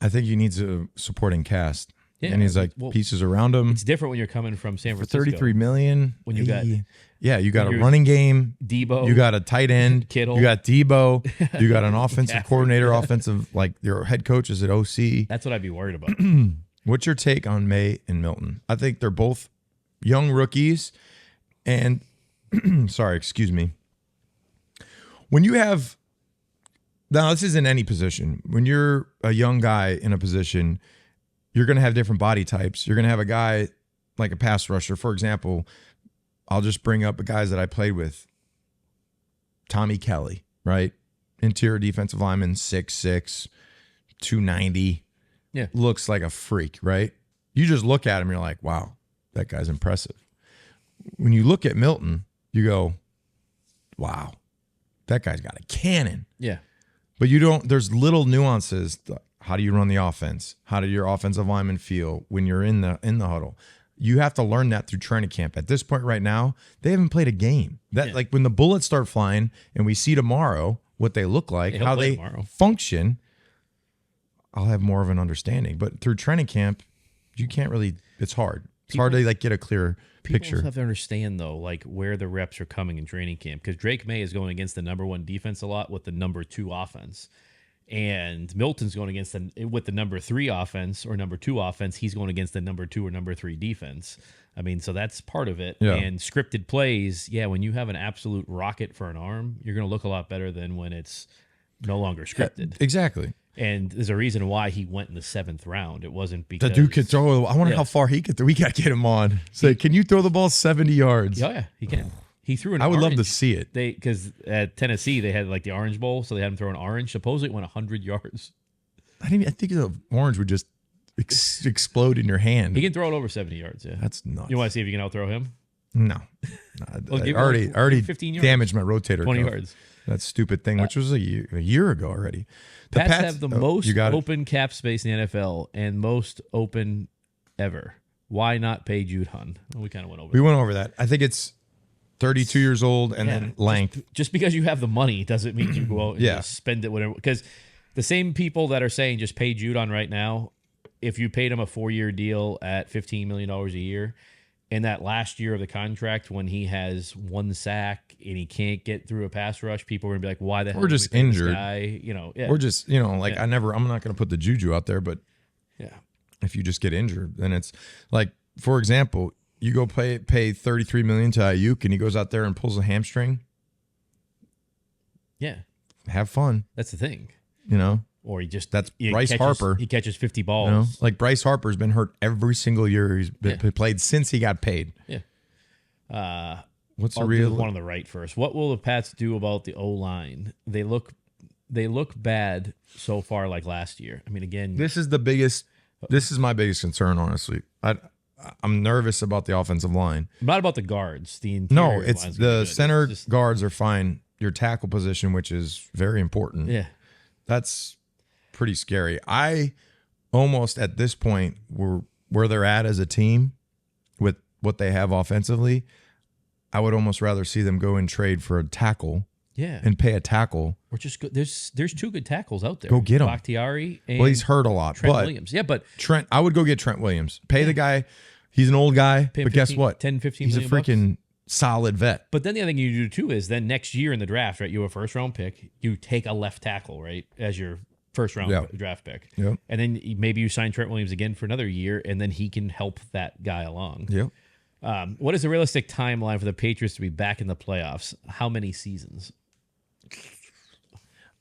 I think he needs a supporting cast. Yeah, and he's like well, pieces around him. It's different when you're coming from San For Francisco. $33 million. When you got- you got a you're- running game. Debo. You got a tight end. Kittle. You got Debo. You got an offensive McCaffrey. coordinator, offensive, like your head coach is at OC. That's what I'd be worried about. What's your take on May and Milton? I think they're both young rookies. And, sorry, excuse me. When you have, now this is in any position. When you're a young guy in a position, you're going to have different body types. You're going to have a guy like a pass rusher. For example, I'll just bring up the guys that I played with. Tommy Kelly, right? Interior defensive lineman, 6'6", 290. Yeah. Looks like a freak, right? You just look at him, you're like, wow, that guy's impressive. When you look at Milton, you go, wow, that guy's got a cannon. Yeah. But you don't, there's little nuances. How do you run the offense? How do your offensive linemen feel when you're in the huddle? You have to learn that through training camp. At this point right now, they haven't played a game. Like when the bullets start flying and we see tomorrow what they look like, how they function, I'll have more of an understanding. But through training camp, you can't really, it's hard. It's hard to like get a clear picture. People have to understand though, like where the reps are coming in training camp, because Drake May is going against the number 1 defense a lot with the number 2 offense. And Milton's going against with the number 3 offense or number 2 offense. He's going against the number 2 or number 3 defense. I mean, so that's part of it. Yeah. And scripted plays, when you have an absolute rocket for an arm, you're going to look a lot better than when it's no longer scripted. Exactly. And there's a reason why he went in the 7th round. It wasn't because the dude could throw. I wonder how far he could throw. We got to get him on. Say, can you throw the ball 70 yards? Oh yeah, he can. He threw an I would orange. love to see it. Because at Tennessee, they had like the Orange Bowl, so they had him throw an orange. Supposedly it went 100 yards. I think the orange would just explode in your hand. He can throw it over 70 yards, yeah. That's nuts. You want to see if you can outthrow him? No. Well, I already 15 yards. damaged my rotator 20 cuff. yards. That stupid thing, which was a year ago already. The Pats have the most you got open cap space in the NFL and most open ever. Why not pay Jude Hunn? Well, we kind of went over We that. went over that. I think it's 32 years old and then length. Just because you have the money doesn't mean you go out and Yeah. just spend it whatever. Because the same people that are saying just pay Judon right now, if you paid him a 4-year deal at $15 million a year, in that last year of the contract when he has 1 sack and he can't get through a pass rush, people are gonna be like, "Why the hell?" We're just injured. This guy? We're just like I'm not gonna put the juju out there, but if you just get injured, then it's like, for example, you go pay $33 million to Ayuk and he goes out there and pulls a hamstring. Yeah, have fun. That's the thing. Or that's Bryce Harper. He catches 50 balls. Like Bryce Harper's been hurt every single year he's been played since he got paid. Yeah. What's I'll the real do the one on the right first? What will the Pats do about the O-line? They look bad so far, like last year. I mean, again, this is my biggest concern, honestly. I'm nervous about the offensive line. Not about the guards. No, it's the center guards are fine. Your tackle position, which is very important. Yeah. That's pretty scary. I almost at this point where they're at as a team with what they have offensively, I would almost rather see them go and trade for a tackle. Yeah. And pay a tackle. Or just go, there's 2 good tackles out there. Go get him. Bakhtiari and he's hurt a lot. Trent Williams. Yeah, but Trent, I would go get Trent Williams. Pay the guy. He's an old guy, but 15, guess what? 10, 15 He's a million freaking solid vet. But then the other thing you do too is then next year in the draft, right? You have a 1st-round pick. You take a left tackle, right, as your 1st-round draft pick. Yep. And then maybe you sign Trent Williams again for another year, and then he can help that guy along. Yep. What is the realistic timeline for the Patriots to be back in the playoffs? How many seasons?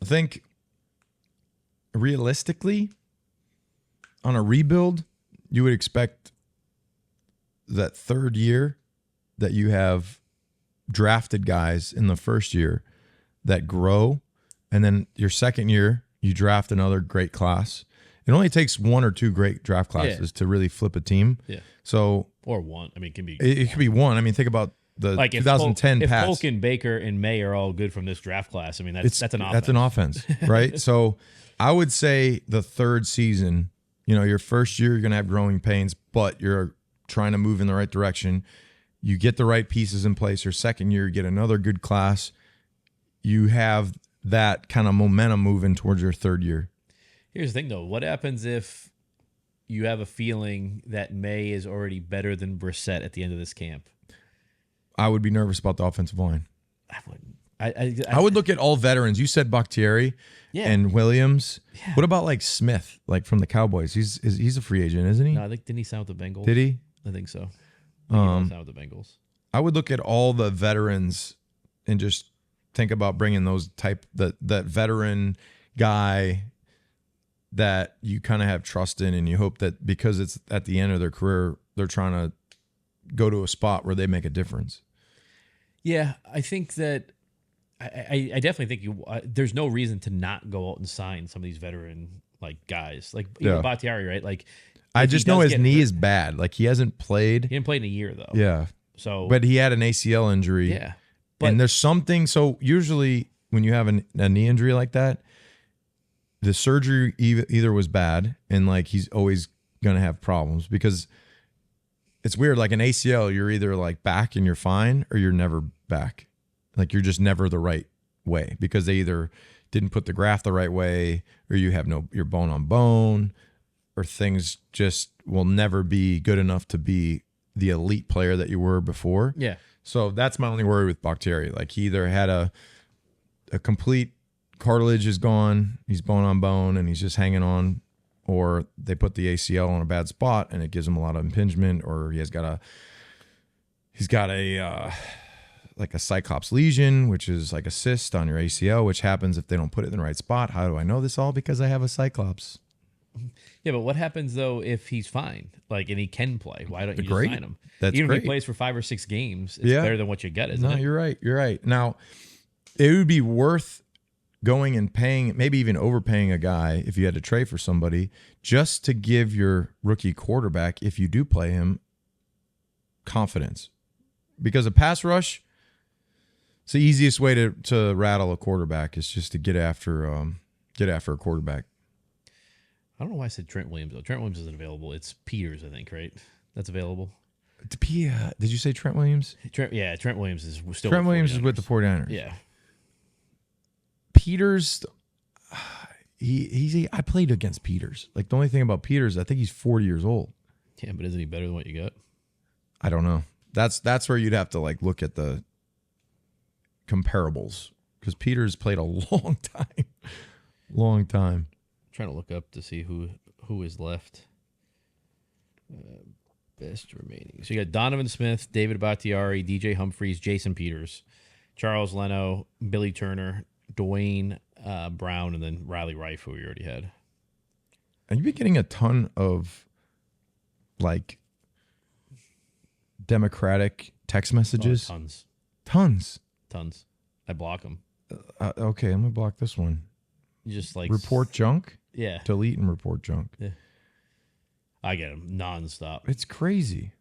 I think realistically, on a rebuild, you would expect that 3rd year that you have drafted guys in the 1st year that grow, and then your 2nd year you draft another great class. It only takes 1 or 2 great draft classes to really flip a team. Yeah. So or 1. I mean, it can be. It could be 1. I mean, think about the like 2010 if pass. Polk and Baker and May are all good from this draft class, I mean that's an offense. That's an offense, right? So I would say the 3rd season, your 1st year you're gonna have growing pains, but you're trying to move in the right direction. You get the right pieces in place. Your 2nd year, you get another good class. You have that kind of momentum moving towards your 3rd year. Here's the thing, though. What happens if you have a feeling that May is already better than Brissett at the end of this camp? I would be nervous about the offensive line. I wouldn't. I would look at all veterans. You said Bakhtiari and Williams. Yeah. What about like Smith, like from the Cowboys? He's a free agent, isn't he? No, didn't he sign with the Bengals? Did he? I think so. He signed with the Bengals. I would look at all the veterans and just think about bringing those that veteran guy that you kind of have trust in, and you hope that because it's at the end of their career, they're trying to go to a spot where they make a difference. Yeah, I think that I definitely think there's no reason to not go out and sign some of these veteran like guys like Bakhtiari, right? Like I just know his knee is bad. Like he hasn't played. He didn't play in a year though. Yeah. So, but he had an ACL injury. Yeah. And there's something. So usually when you have a knee injury like that, the surgery either was bad and like he's always going to have problems because it's weird. Like an ACL, you're either like back and you're fine, or you're never back. Like you're just never the right way, because they either didn't put the graft the right way, or you have you're bone on bone, or things just will never be good enough to be the elite player that you were before. Yeah. So that's my only worry with Bakhtiari. Like he either had a complete cartilage is gone, he's bone on bone, and he's just hanging on, or they put the ACL on a bad spot and it gives him a lot of impingement, or he's got a like a cyclops lesion, which is like a cyst on your ACL, which happens if they don't put it in the right spot. How do I know this all? Because I have a cyclops. Yeah, but what happens though if he's fine, like, and he can play? Why don't you just sign him? That's even great. if he plays for 5 or 6 games, it's better than what you get, isn't it? No, you're right. You're right. Now, it would be worth going and paying, maybe even overpaying a guy if you had to trade for somebody, just to give your rookie quarterback, if you do play him, confidence. Because a pass rush, it's the easiest way to rattle a quarterback is just to get after a quarterback. I don't know why I said Trent Williams, though. Trent Williams isn't available. It's Peters, I think, right? That's available. Did you say Trent Williams? Trent Williams is still Trent Williams is with the 49ers. Yeah. Peters, I played against Peters. Like, the only thing about Peters, I think he's 40 years old. Yeah, but isn't he better than what you got? I don't know. That's where you'd have to like look at the comparables, because Peters played a long time. Trying to look up to see who is left. Best remaining. So you got Donovan Smith, David Bakhtiari, DJ Humphries, Jason Peters, Charles Leno, Billy Turner, Dwayne Brown, and then Riley Rife, who we already had. And you've been getting a ton of like Democratic text messages. Oh, tons. I block them. Okay, I'm gonna block this one. You just like report junk. Yeah. Delete and report junk. Yeah. I get them nonstop. It's crazy.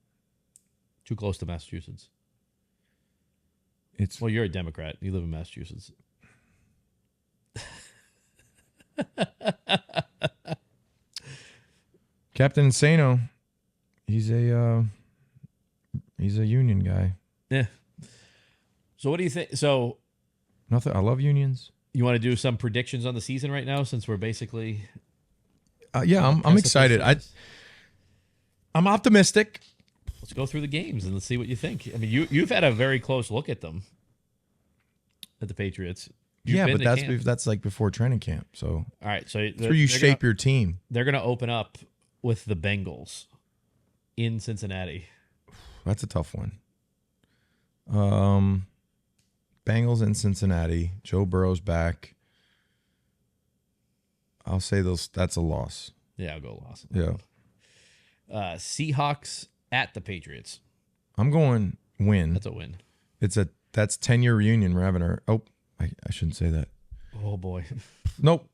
Too close to Massachusetts. Well, you're a Democrat. You live in Massachusetts. Captain Insano, he's a union guy. Yeah. So what do you think? So nothing. I love unions. You want to do some predictions on the season right now, since we're basically... I'm excited. I'm optimistic. Let's go through the games and let's see what you think. I mean, you've had a very close look at them, at the Patriots. But that's like before training camp. So all right, so that's where you shape your team. They're going to open up with the Bengals in Cincinnati. That's a tough one. Bengals in Cincinnati. Joe Burrow's back. I'll say that's a loss. Yeah, I'll go loss. Yeah. Seahawks at the Patriots. I'm going win. That's a win. That's 10-year reunion. We're having I shouldn't say that. Oh boy. Nope.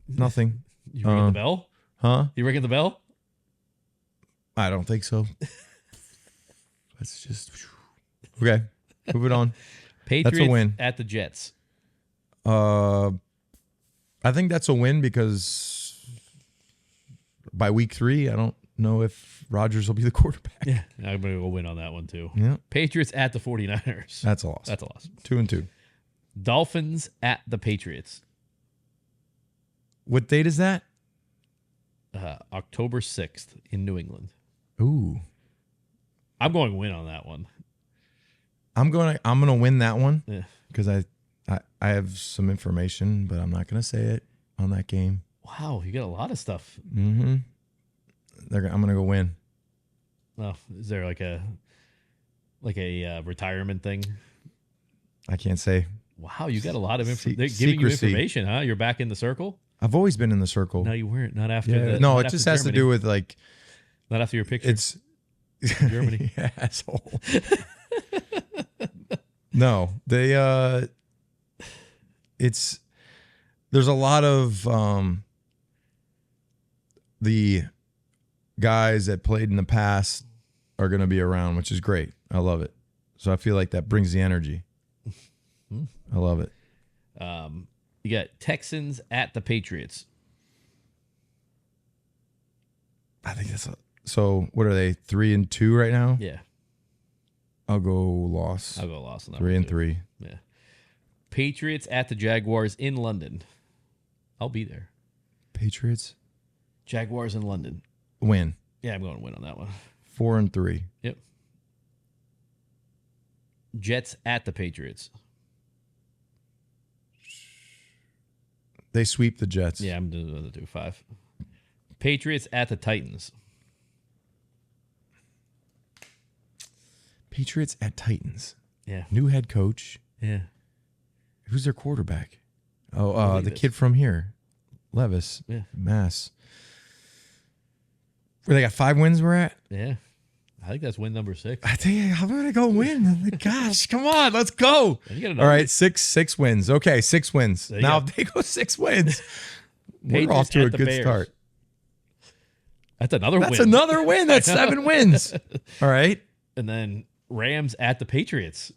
Nothing. You ringing the bell? Huh? You ringing the bell? I don't think so. Let's just okay. Move it on. Patriots that's a win. At the Jets. I think that's a win because by week 3, I don't know if Rodgers will be the quarterback. Yeah, I'm going to go win on that one too. Yeah. Patriots at the 49ers. That's a loss. That's a loss. 2-2. Dolphins at the Patriots. What date is that? October 6th in New England. Ooh. I'm going win on that one. I'm gonna win that one because Yeah. I have some information, but I'm not gonna say it on that game. Wow, you got a lot of stuff. Mm-hmm. I'm gonna go win. Oh, is there like a retirement thing? I can't say. Wow, you got a lot of information. They're Secrecy. giving you information, huh? You're back in the circle? I've always been in the circle. No, you weren't. Not after Yeah. not It after just has to Germany. do with like Not after your picture. it's Germany. Yeah, asshole. No, there's a lot of the guys that played in the past are going to be around, which is great. I love it. So I feel like that brings the energy. I love it. You got Texans at the Patriots. I think that's So what are they? 3-2 right now? Yeah. I'll go loss. I'll go loss on that 3-3. Yeah. Patriots at the Jaguars in London. I'll be there. Patriots Jaguars in London. win. Yeah, I'm going to win on that one. 4-3. Yep. Jets at the Patriots. They sweep the Jets. Yeah, I'm doing the 2-5. Patriots at the Titans. Patriots at Titans. Yeah. New head coach. Yeah. Who's their quarterback? Oh, the kid from here. Levis. Yeah. Mass. Where they got 5 wins we're at? Yeah. I think that's win number 6. I think I'm gonna go win. Gosh, come on, let's go. All right, six wins. Okay, 6 wins. Now if they go 6 wins, we're off to a good start. That's another win. That's another win. That's 7 wins. All right. And then Rams at the Patriots.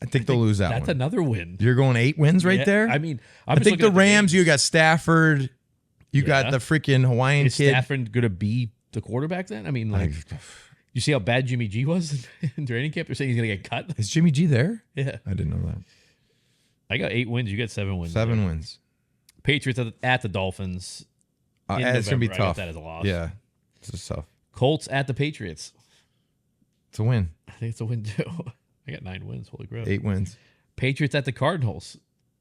I think they'll lose that one. That's another win. You're going 8 wins right there? I mean, I think the Rams, you got Stafford, you got the freaking Hawaiian Is kid. Stafford going to be the quarterback then? I mean, like, you see how bad Jimmy G was in training camp? They're saying he's going to get cut. Is Jimmy G there? Yeah. I didn't know that. I got 8 wins. You got 7 wins. 7 wins. Patriots at the Dolphins. It's going to be tough. I got that as a loss. Yeah. This is tough. Colts at the Patriots. It's a win. I think it's a win too. I got 9 wins. Holy crap. 8 wins. Patriots at the Cardinals.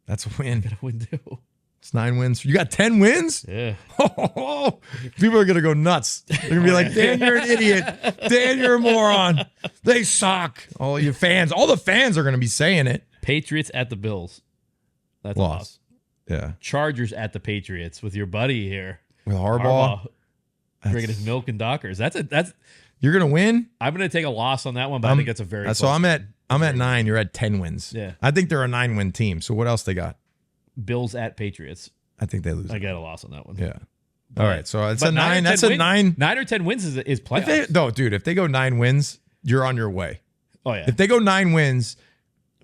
That's a win. I got a win too. It's 9 wins. You got 10 wins? Yeah. People are going to go nuts. They're going to be like, Dan, you're an idiot. Dan, you're a moron. They suck. All you fans, all the fans are going to be saying it. Patriots at the Bills. That's a loss. Yeah. Chargers at the Patriots with your buddy here. With Harbaugh. Bringing his milk and Dockers. You're going to win? I'm going to take a loss on that one, but I think that's a very close So I'm at 9. You're at 10 wins. Yeah. I think they're a 9-win team. So what else they got? Bills at Patriots. I think they lose. I got a loss on that one. Yeah. All right. So it's a 9. That's a 9. 9 or 10 wins is playoffs. Dude, if they go 9 wins, you're on your way. Oh, yeah. If they go 9 wins,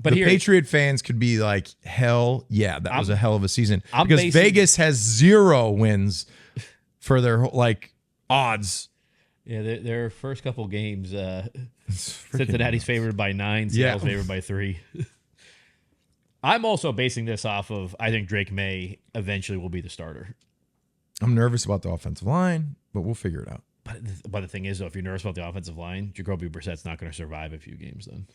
but the Patriot fans could be like, hell yeah, that was a hell of a season. I'm because Vegas has 0 wins for their odds. Yeah, their first couple games, Cincinnati's favored by 9, Seattle's favored by 3. I'm also basing this off of, I think Drake May eventually will be the starter. I'm nervous about the offensive line, but we'll figure it out. But the thing is, though, if you're nervous about the offensive line, Jacoby Brissett's not going to survive a few games then.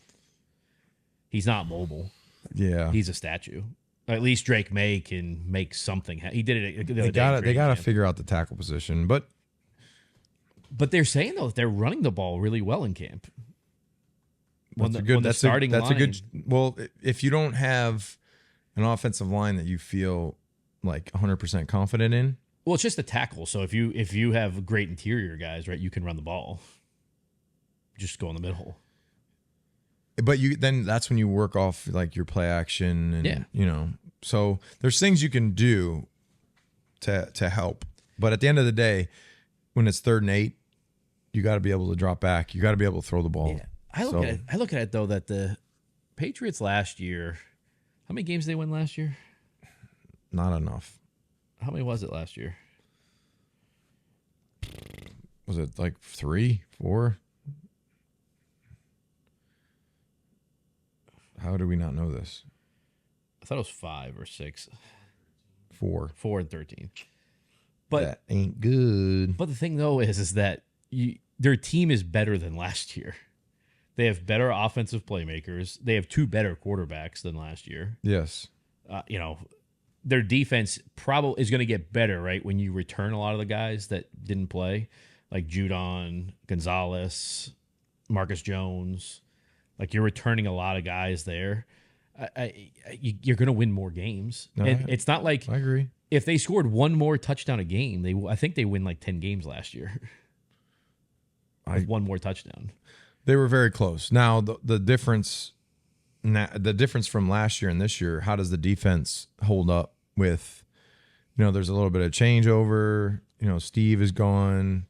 He's not mobile. Yeah. He's a statue. At least Drake May can make something. He did it the other day. They got to figure out the tackle position, but they're saying though that they're running the ball really well in camp. Well, if you don't have an offensive line that you feel like 100% confident in. Well, it's just the tackle. So if you have great interior guys, right, you can run the ball. Just go in the middle. But then that's when you work off like your play action and so there's things you can do to help. But at the end of the day, when it's 3rd and 8, you got to be able to drop back. You got to be able to throw the ball. Yeah. I look at it though that the Patriots last year, how many games did they win last year? Not enough. How many was it last year? Was it like 3, 4? How do we not know this? I thought it was 5 or 6. 4. 4 and 13. But that ain't good. But the thing though is that their team is better than last year. They have better offensive playmakers. They have 2 better quarterbacks than last year. Yes. Their defense probably is going to get better, right? When you return a lot of the guys that didn't play, like Judon, Gonzalez, Marcus Jones. Like you're returning a lot of guys there. You're going to win more games. No, it's not like I agree. If they scored 1 more touchdown a game, I think they win like 10 games last year. With 1 more touchdown. They were very close. Now the difference from last year and this year, how does the defense hold up with, there's a little bit of changeover. Steve is gone,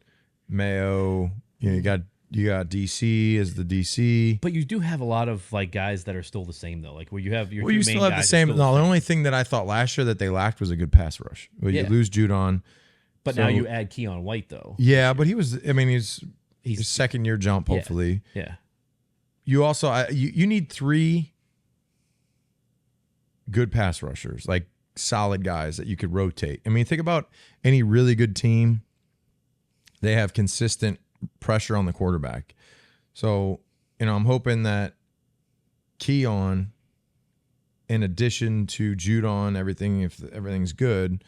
Mayo. You got DC as the DC. But you do have a lot of like guys that are still the same though. Like where you have your you still have the same. No, the only thing that I thought last year that they lacked was a good pass rush. Well, you lose Judon. But now you add Keon White though. Yeah, but he's his second year jump, hopefully. Yeah. You also you need 3 good pass rushers, like solid guys that you could rotate. I mean, think about any really good team. They have consistent pressure on the quarterback. So, I'm hoping that Keon, in addition to Judon, if everything's good,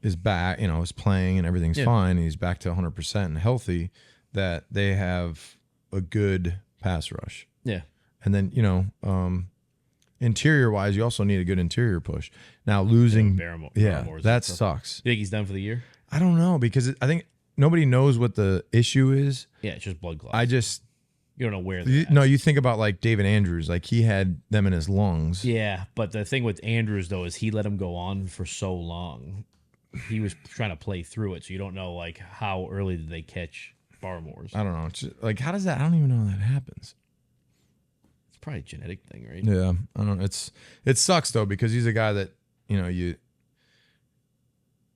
is back, is playing and everything's fine, and he's back to 100% and healthy, that they have a good pass rush. Yeah. And then, interior-wise, you also need a good interior push. Now, losing... that sucks. You think he's done for the year? I don't know, because I think nobody knows what the issue is. Yeah, it's just blood clots. You don't know where they're at. No, you think about, like, David Andrews. Like, he had them in his lungs. Yeah, but the thing with Andrews, though, is he let him go on for so long. He was trying to play through it, so you don't know, like, how early did they catch Barmore's. I don't know. It's just, like, how does that... I don't even know how that happens. It's probably a genetic thing, right? Yeah, I don't know. It sucks, though, because he's a guy that,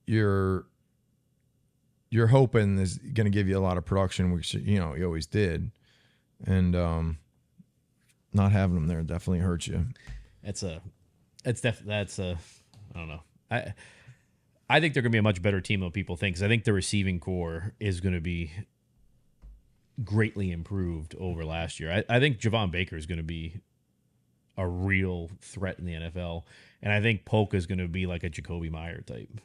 you're hoping is going to give you a lot of production, which, he always did. And not having him there definitely hurts you. I don't know. I think they're going to be a much better team than people think, because I think the receiving core is going to be greatly improved over last year. I think Javon Baker is going to be a real threat in the NFL, and I think Polka is going to be like a Jacoby Meyer type.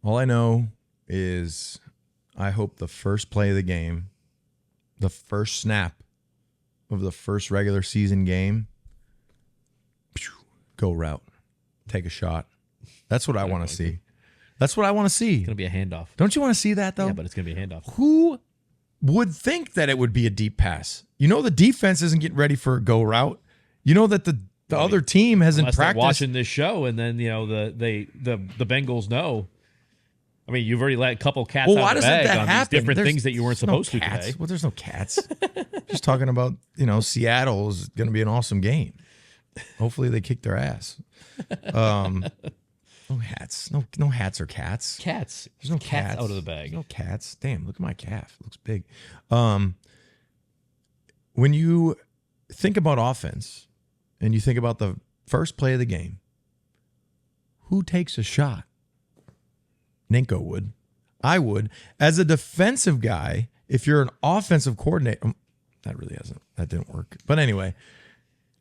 All I know is I hope the first play of the game, the first snap of the first regular season game, go route, take a shot. That's what I want to see. That's what I want to see. It's going to be a handoff. Don't you want to see that, though? Yeah, but it's going to be a handoff. Who would think that it would be a deep pass? The defense isn't getting ready for a go route. That the other team hasn't practiced. Watching this show, and then the Bengals know. I mean, you've already let a couple cats out of the bag on these different things that you weren't supposed to today. Well, there's no cats. Just talking about, Seattle is going to be an awesome game. Hopefully they kick their ass. No hats. No hats or cats. Cats. There's no cats out of the bag. There's no cats. Damn, look at my calf. It looks big. When you think about offense and you think about the first play of the game, who takes a shot? Ninko would. I would. As a defensive guy, if you're an offensive coordinator, that didn't work. But anyway,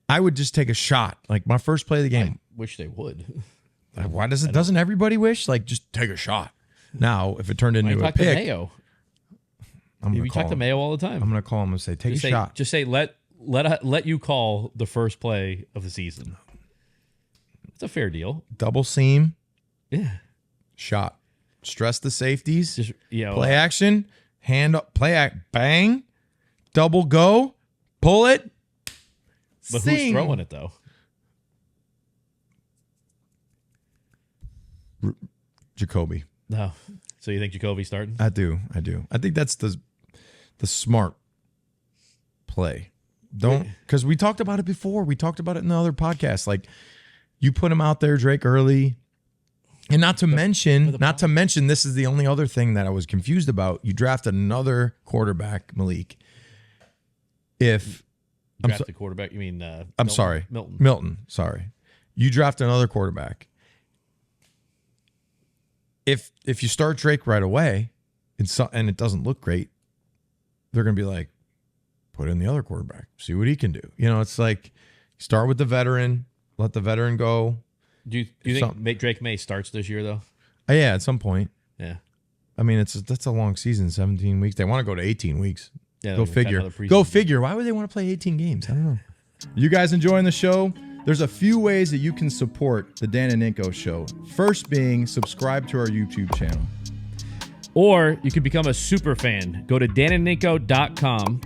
I would just take a shot. Like my first play of the game. I wish they would. Why doesn't everybody wish? Like, just take a shot. Now, if it turned into a pick, Mayo. We talk to Mayo all the time. I'm going to call him and say, take a shot. Just say, let you call the first play of the season. It's a fair deal. Double seam. Yeah. Shot. Stress the safeties. Just, play action. Hand up. Play act. Bang. Double go. Pull it. But who's throwing it, though? Jacoby. No. So you think Jacoby's starting? I do. I think that's the smart play. Because we talked about it before. We talked about it in the other podcast. Like, you put him out there, Drake, early. And not to mention, this is the only other thing that I was confused about. You drafted another quarterback, Malik. The quarterback, you mean I'm sorry. Milton, sorry. You draft another quarterback. If you start Drake right away and it doesn't look great, they're going to be like, put in the other quarterback, see what he can do. It's like, start with the veteran, let the veteran go. Do you think Drake May starts this year, though? Yeah, at some point. Yeah. I mean, that's a long season, 17 weeks. They want to go to 18 weeks. Yeah, go figure. Why would they want to play 18 games? I don't know. You guys enjoying the show? There's a few ways that you can support the Dan and Ninko Show. First being subscribe to our YouTube channel. Or you could become a super fan. Go to danandninko.com.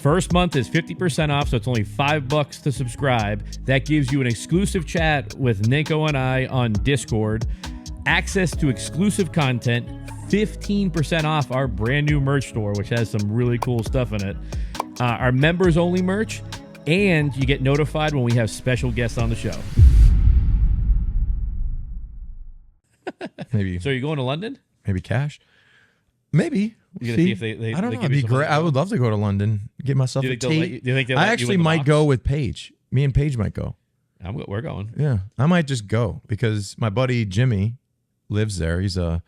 First month is 50% off, so it's only $5 to subscribe. That gives you an exclusive chat with Ninko and I on Discord, access to exclusive content, 15% off our brand new merch store, which has some really cool stuff in it, our members-only merch, and you get notified when we have special guests on the show. Maybe. So are you going to London? Maybe cash? Maybe. You gonna see if they I don't know. give It'd you be some great. money? I would love to go to London, get myself Do you a think they'll let tea. you- do you think they'll I let you actually in the might box? go with Paige. Me and Paige might go. We're going. Yeah, I might just go because my buddy Jimmy lives there. He's a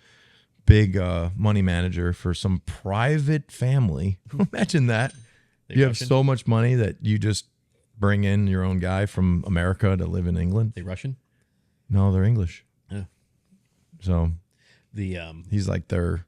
big money manager for some private family. Imagine that. They You have Russian? so much money that you just bring in your own guy from America to live in England. They Russian? No, they're English. Yeah. So The he's like their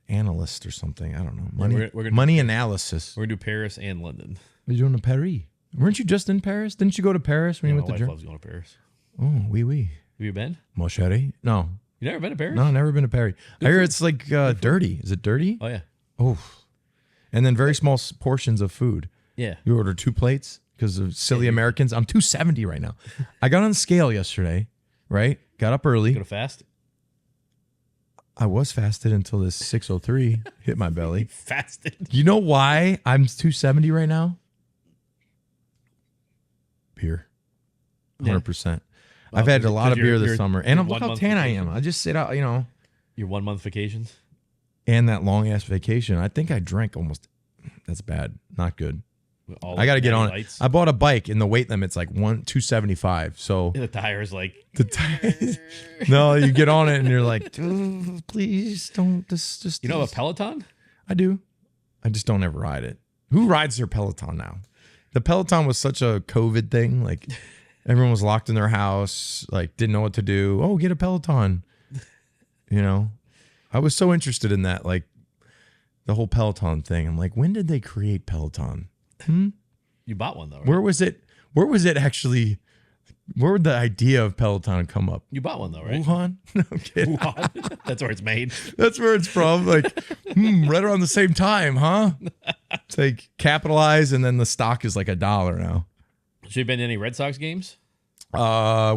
analyst or something. I don't know. we're gonna Money analysis. we're gonna do Paris and London. What are you doing in Paris? Weren't you just in Paris? Didn't you go to Paris when Yeah, you my went to wife Germany? loves going to Paris. Oh, oui, oui. Have you been? Mon chéri? No. You never been to Paris? No, never been to Paris. I hear it's like dirty. Is it dirty? Oh yeah. Oh. And then very small portions of food. Yeah. You order 2 plates because of silly Americans. I'm 270 right now. I got on the scale yesterday, right? Got up early. Go to fast? I was fasted until this 6:03 hit my belly. Fasted. You know why I'm 270 right now? Beer. 100%. I've had a lot of beer this summer. And look how tan I am. I just sit out, Your 1 month vacations? and that long ass vacation. I think I drank almost. That's bad. Not good. All I got to get natty on it. lights. I bought a bike and the weight limit's like 275. So The tire's like, no, you get on it and you're like, "Dude, please don't. Just you know a Peloton? I do. I just don't ever ride it. Who rides their Peloton now? The Peloton was such a COVID thing. Like everyone was locked in their house, like didn't know what to do. Oh, get a Peloton. I was so interested in that, like the whole Peloton thing. I'm like, when did they create Peloton? You bought one though, right? Where was it? Where was it actually? Where would the idea of Peloton come up? You bought one though, right? Wuhan? No, I'm kidding. Wuhan. That's where it's made. That's where it's from. Like, right around the same time, huh? It's like capitalize, and then the stock is like $1 now. So you been to any Red Sox games? I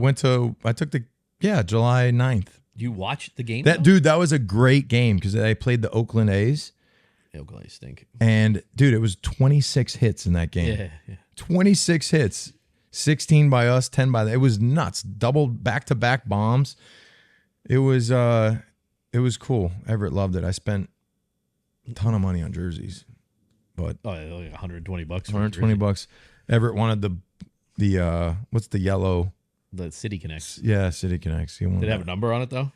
took July 9th. You watched the game? That was a great game because they played the Oakland A's. Oakland A's stink. And dude, it was 26 hits in that game. Yeah. 26 hits, 16 by us, 10 by them. It was nuts. Double back-to-back bombs. It was cool. Everett loved it. I spent a ton of money on jerseys, but like $120. $120. Everett wanted the what's the yellow? The City Connects. Yeah, City Connects. Did it have a number on it though?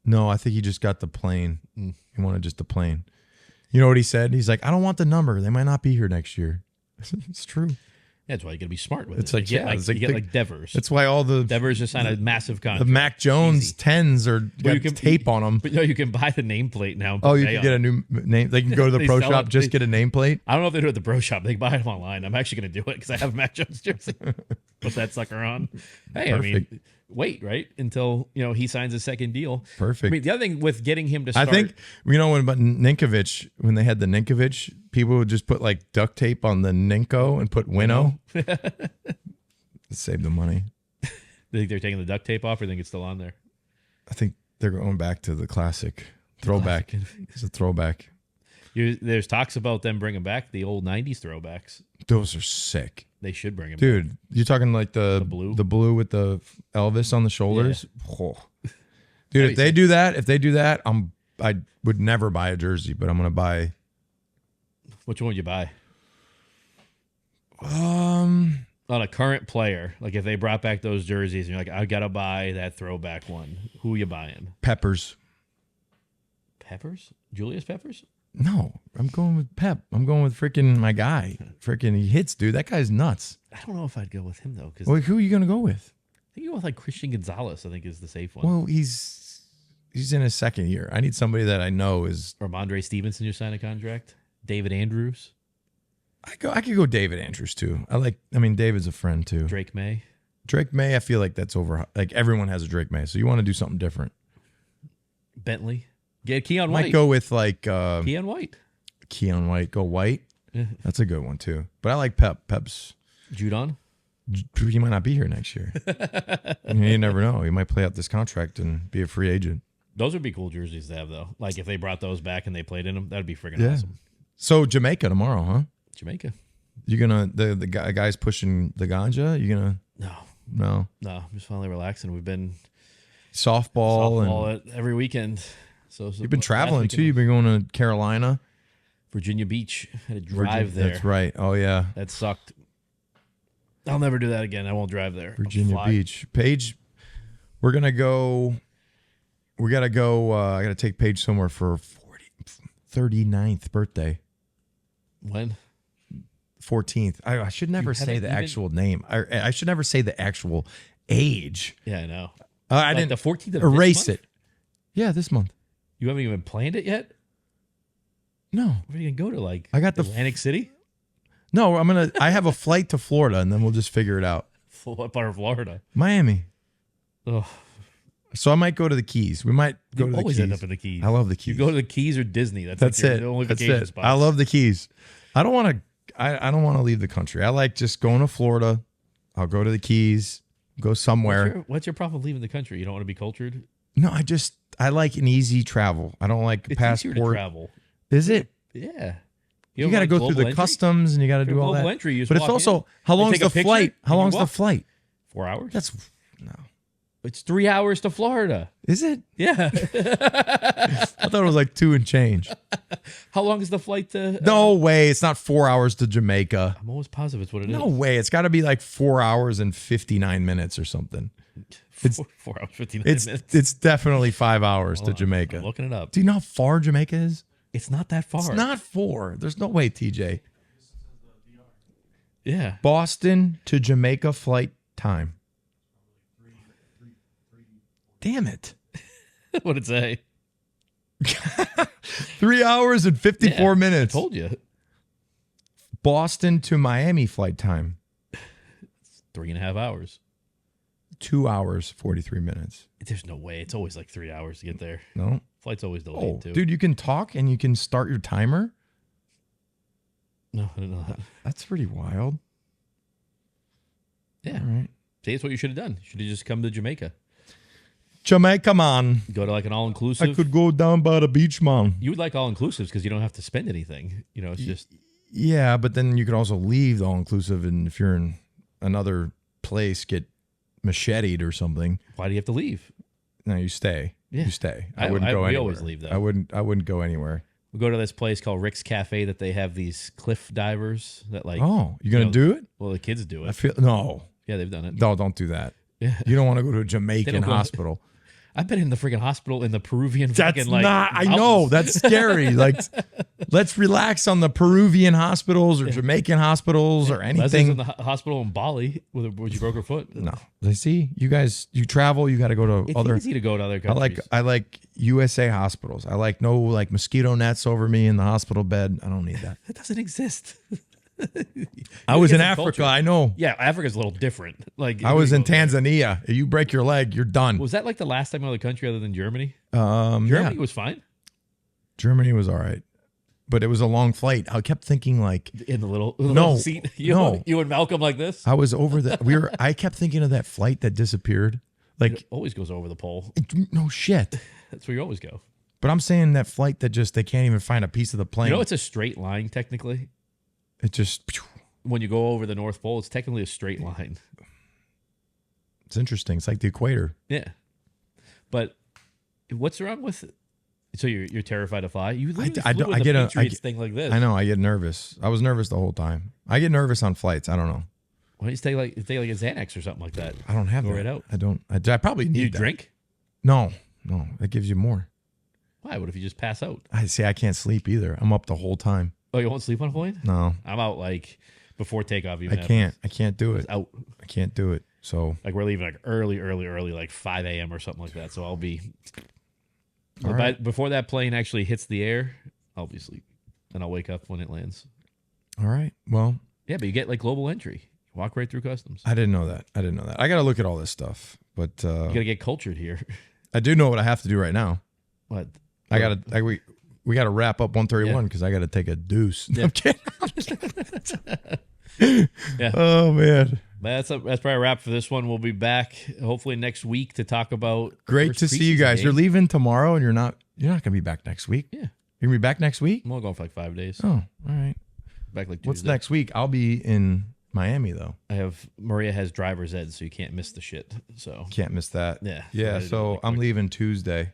No, I think he just got the plain. He wanted just the plain. You know what he said? He's like, I don't want the number. They might not be here next year. It's true. Yeah, that's why you got to be smart with It's it. like, you get like Devers. That's why all the Devers just signed a massive contract. the Mac Jones Easy. 10s are got tape on them. But you can buy the nameplate now. And Oh, put you May can on get it. a new name. They can go to the They pro sell shop, it. just get a nameplate. I don't know if they do it at the Bro Shop. They can buy them online. I'm actually going to do it because I have a Mac Jones jersey. Put that sucker on. Hey, Perfect. I mean, wait, right? Until, he signs a second deal. Perfect. I mean, the other thing with getting him to I start. think, when Ninkovich, when they had the Ninkovich, people would just put like duct tape on the Ninko and put Winnow. Save the money. They think they're taking the duct tape off or think it's still on there? I think they're going back to the classic throwback. It's a throwback. There's talks about them bringing back the old 90s throwbacks. Those are sick. They should bring them back. Dude, you're talking like the blue with the Elvis on the shoulders. Oh. Dude, if they do that, I would never buy a jersey, but I'm gonna buy. Which one would you buy? On a current player, like if they brought back those jerseys and you're like, I gotta buy that throwback one. Who are you buying? Peppers. Peppers? Julius Peppers? No, I'm going with Pep. I'm going with freaking my guy. Freaking he hits, dude. That guy's nuts. I don't know if I'd go with him though, because Well, who are you gonna go with? I think you go with like Christian Gonzalez. I think is the safe one. Well, he's in his second year. I need somebody that I know is. Or Ramondre Stevenson just signed a contract. David Andrews. I could go David Andrews too. David's a friend too. Drake May. Drake May, I feel like that's over. Like everyone has a Drake May, so you want to do something different. Bentley. Get Keon White. Might go with like Keon White. Keon White. Go White. That's a good one too. But I like Pep. Pep's. Judon. He might not be here next year. You never know. He might play out this contract and be a free agent. Those would be cool jerseys to have though. Like if they brought those back and they played in them, that'd be freaking awesome. So Jamaica tomorrow, huh? Jamaica. You gonna the guys pushing the ganja? You gonna No. no? I'm just finally relaxing. We've been softball and every weekend. So you've been traveling too. You've been going to Carolina, Virginia Beach. I had to drive there. That's right. Oh yeah, that sucked. I'll never do that again. I won't drive there. Virginia Beach. Paige, we're gonna go. We gotta go. I gotta take Paige somewhere for 39th birthday. When? 14th. I should never say the actual name. I should never say the actual age. Yeah, I know. I didn't. The 14th of erase this month? it. Yeah, this month. You haven't even planned it yet? No. Where are you gonna go to? Like I got the Atlantic City? No, I have a flight to Florida, and then we'll just figure it out. What part of Florida? Miami. Oh. So I might go to the Keys. We might go to the Keys. Always end up in the Keys. I love the Keys. You go to the Keys or Disney. That's like it. The only That's vacation it. spots. I love the Keys. I don't want to. I don't want to leave the country. I like just going to Florida. I'll go to the Keys. Go somewhere. What's your problem leaving the country? You don't want to be cultured? No, I like an easy travel. I don't like it's passport. Easier to travel. Is it? Yeah. You got to go through the customs and you got to do all that. Entry, but it's also how long is the flight? How long is the flight? 4 hours. That's no. It's 3 hours to Florida. Is it? Yeah. I thought it was like 2 and change. How long is the flight to? No way. It's not 4 hours to Jamaica. I'm almost positive it's what it is. No way. It's got to be like 4 hours and 59 minutes or something. It's 4 hours 59 minutes. It's definitely 5 hours to Jamaica. I'm looking it up. Do you know how far Jamaica is? It's not that far. It's not 4. There's no way, TJ. Yeah. Boston to Jamaica flight time. Damn it. What'd it say? 3 hours and 54 minutes. I told you. Boston to Miami flight time. It's 3.5 hours. 2 hours, 43 minutes. There's no way. It's always like 3 hours to get there. No. Flight's always delayed, Oh, too. dude, you can talk and you can start your timer? No, I didn't know that. That's pretty wild. Yeah. All right. See, that's what you should have done. You should have just come to Jamaica. Jamaica, man. Go to like an all-inclusive. I could go down by the beach, man. You would like all-inclusives because you don't have to spend anything. You know, it's just... Yeah, but then you could also leave the all-inclusive, and if you're in another place, get macheted or something. Why do you have to leave? No, you stay. Yeah. You stay. I wouldn't go anywhere. We always leave, though. I wouldn't go anywhere. We go to this place called Rick's Cafe that they have these cliff divers that like... Oh, you're going to do it? Well, the kids do it. No. Yeah, they've done it. No, don't do that. Yeah. You don't want to go to a Jamaican hospital. I've been in the freaking hospital in the Peruvian That's freaking like not. I mountains. know that's scary. Like, let's relax on the Peruvian hospitals or Jamaican hospitals or anything. Leslie's in the hospital in Bali where she broke her foot. No, they see you guys. You travel. You got to go to It's other. easy to go to other countries. I like USA hospitals. I like no like mosquito nets over me in the hospital bed. I don't need that. That doesn't exist. I was in Africa. I know. Yeah, Africa's a little different. Like I was in Tanzania. If you break your leg, you're done. Was that like the last time out of the country other than Germany? Germany Germany was fine. Germany was all right, but it was a long flight. I kept thinking like In the little seat. You and Malcolm like this. I was over that. I kept thinking of that flight that disappeared. Like It always goes over the pole. no shit. That's where you always go. But I'm saying that flight that just they can't even find a piece of the plane. You know, it's a straight line technically. It just When you go over the North Pole, it's technically a straight line. it's interesting. It's like the equator. Yeah, but what's wrong with? So you're terrified to fly? You literally flew in the Patriots thing like this. I know. I get nervous. I was nervous the whole time. I get nervous on flights. I don't know. Why don't you take like a Xanax or something like that? I don't have Go that. right out. I don't. I probably need. Do you that. drink? No. That gives you more. Why? What if you just pass out? I see. I can't sleep either. I'm up the whole time. Oh, you won't sleep on a plane? No. I'm out like before takeoff. Even I can't. I can't do it. It's out. I can't do it. So Like we're leaving like early, like 5 a.m. or something like that. So I'll be. All right. Before that plane actually hits the air, I'll be asleep, and I'll wake up when it lands. all right. Well, Yeah, but you get like global entry. You walk right through customs. I didn't know that. I got to look at all this stuff, but You gotta get cultured here. I do know what I have to do right now. What? We got to wrap up 131 because I got to take a deuce. Yeah. I'm kidding. Yeah. Oh man. That's probably a wrap for this one. We'll be back hopefully next week to talk about. Great to see you guys. Game. You're leaving tomorrow, and you're not gonna be back next week. Yeah, you're gonna be back next week. I'm only going for like 5 days. Oh, all right. Back like Tuesday. What's next week? I'll be in Miami, though. Maria has driver's ed, so you can't miss the shit. So Can't miss that. Yeah. Yeah. So I'm leaving Tuesday.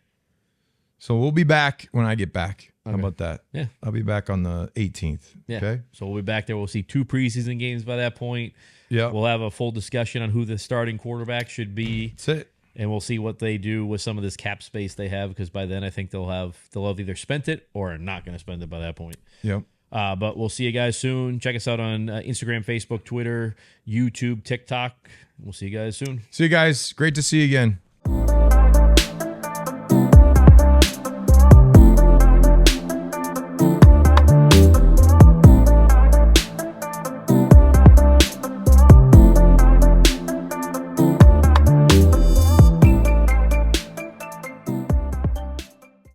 So we'll be back when I get back. How Okay. about that? Yeah. I'll be back on the 18th. Yeah. Okay. So we'll be back there. We'll see 2 preseason games by that point. Yeah. We'll have a full discussion on who the starting quarterback should be, That's it. and we'll see what they do with some of this cap space they have, because by then I think they'll have either spent it or are not going to spend it by that point. Yep. But we'll see you guys soon. Check us out on Instagram, Facebook, Twitter, YouTube, TikTok. We'll see you guys soon. See you guys. Great to see you again.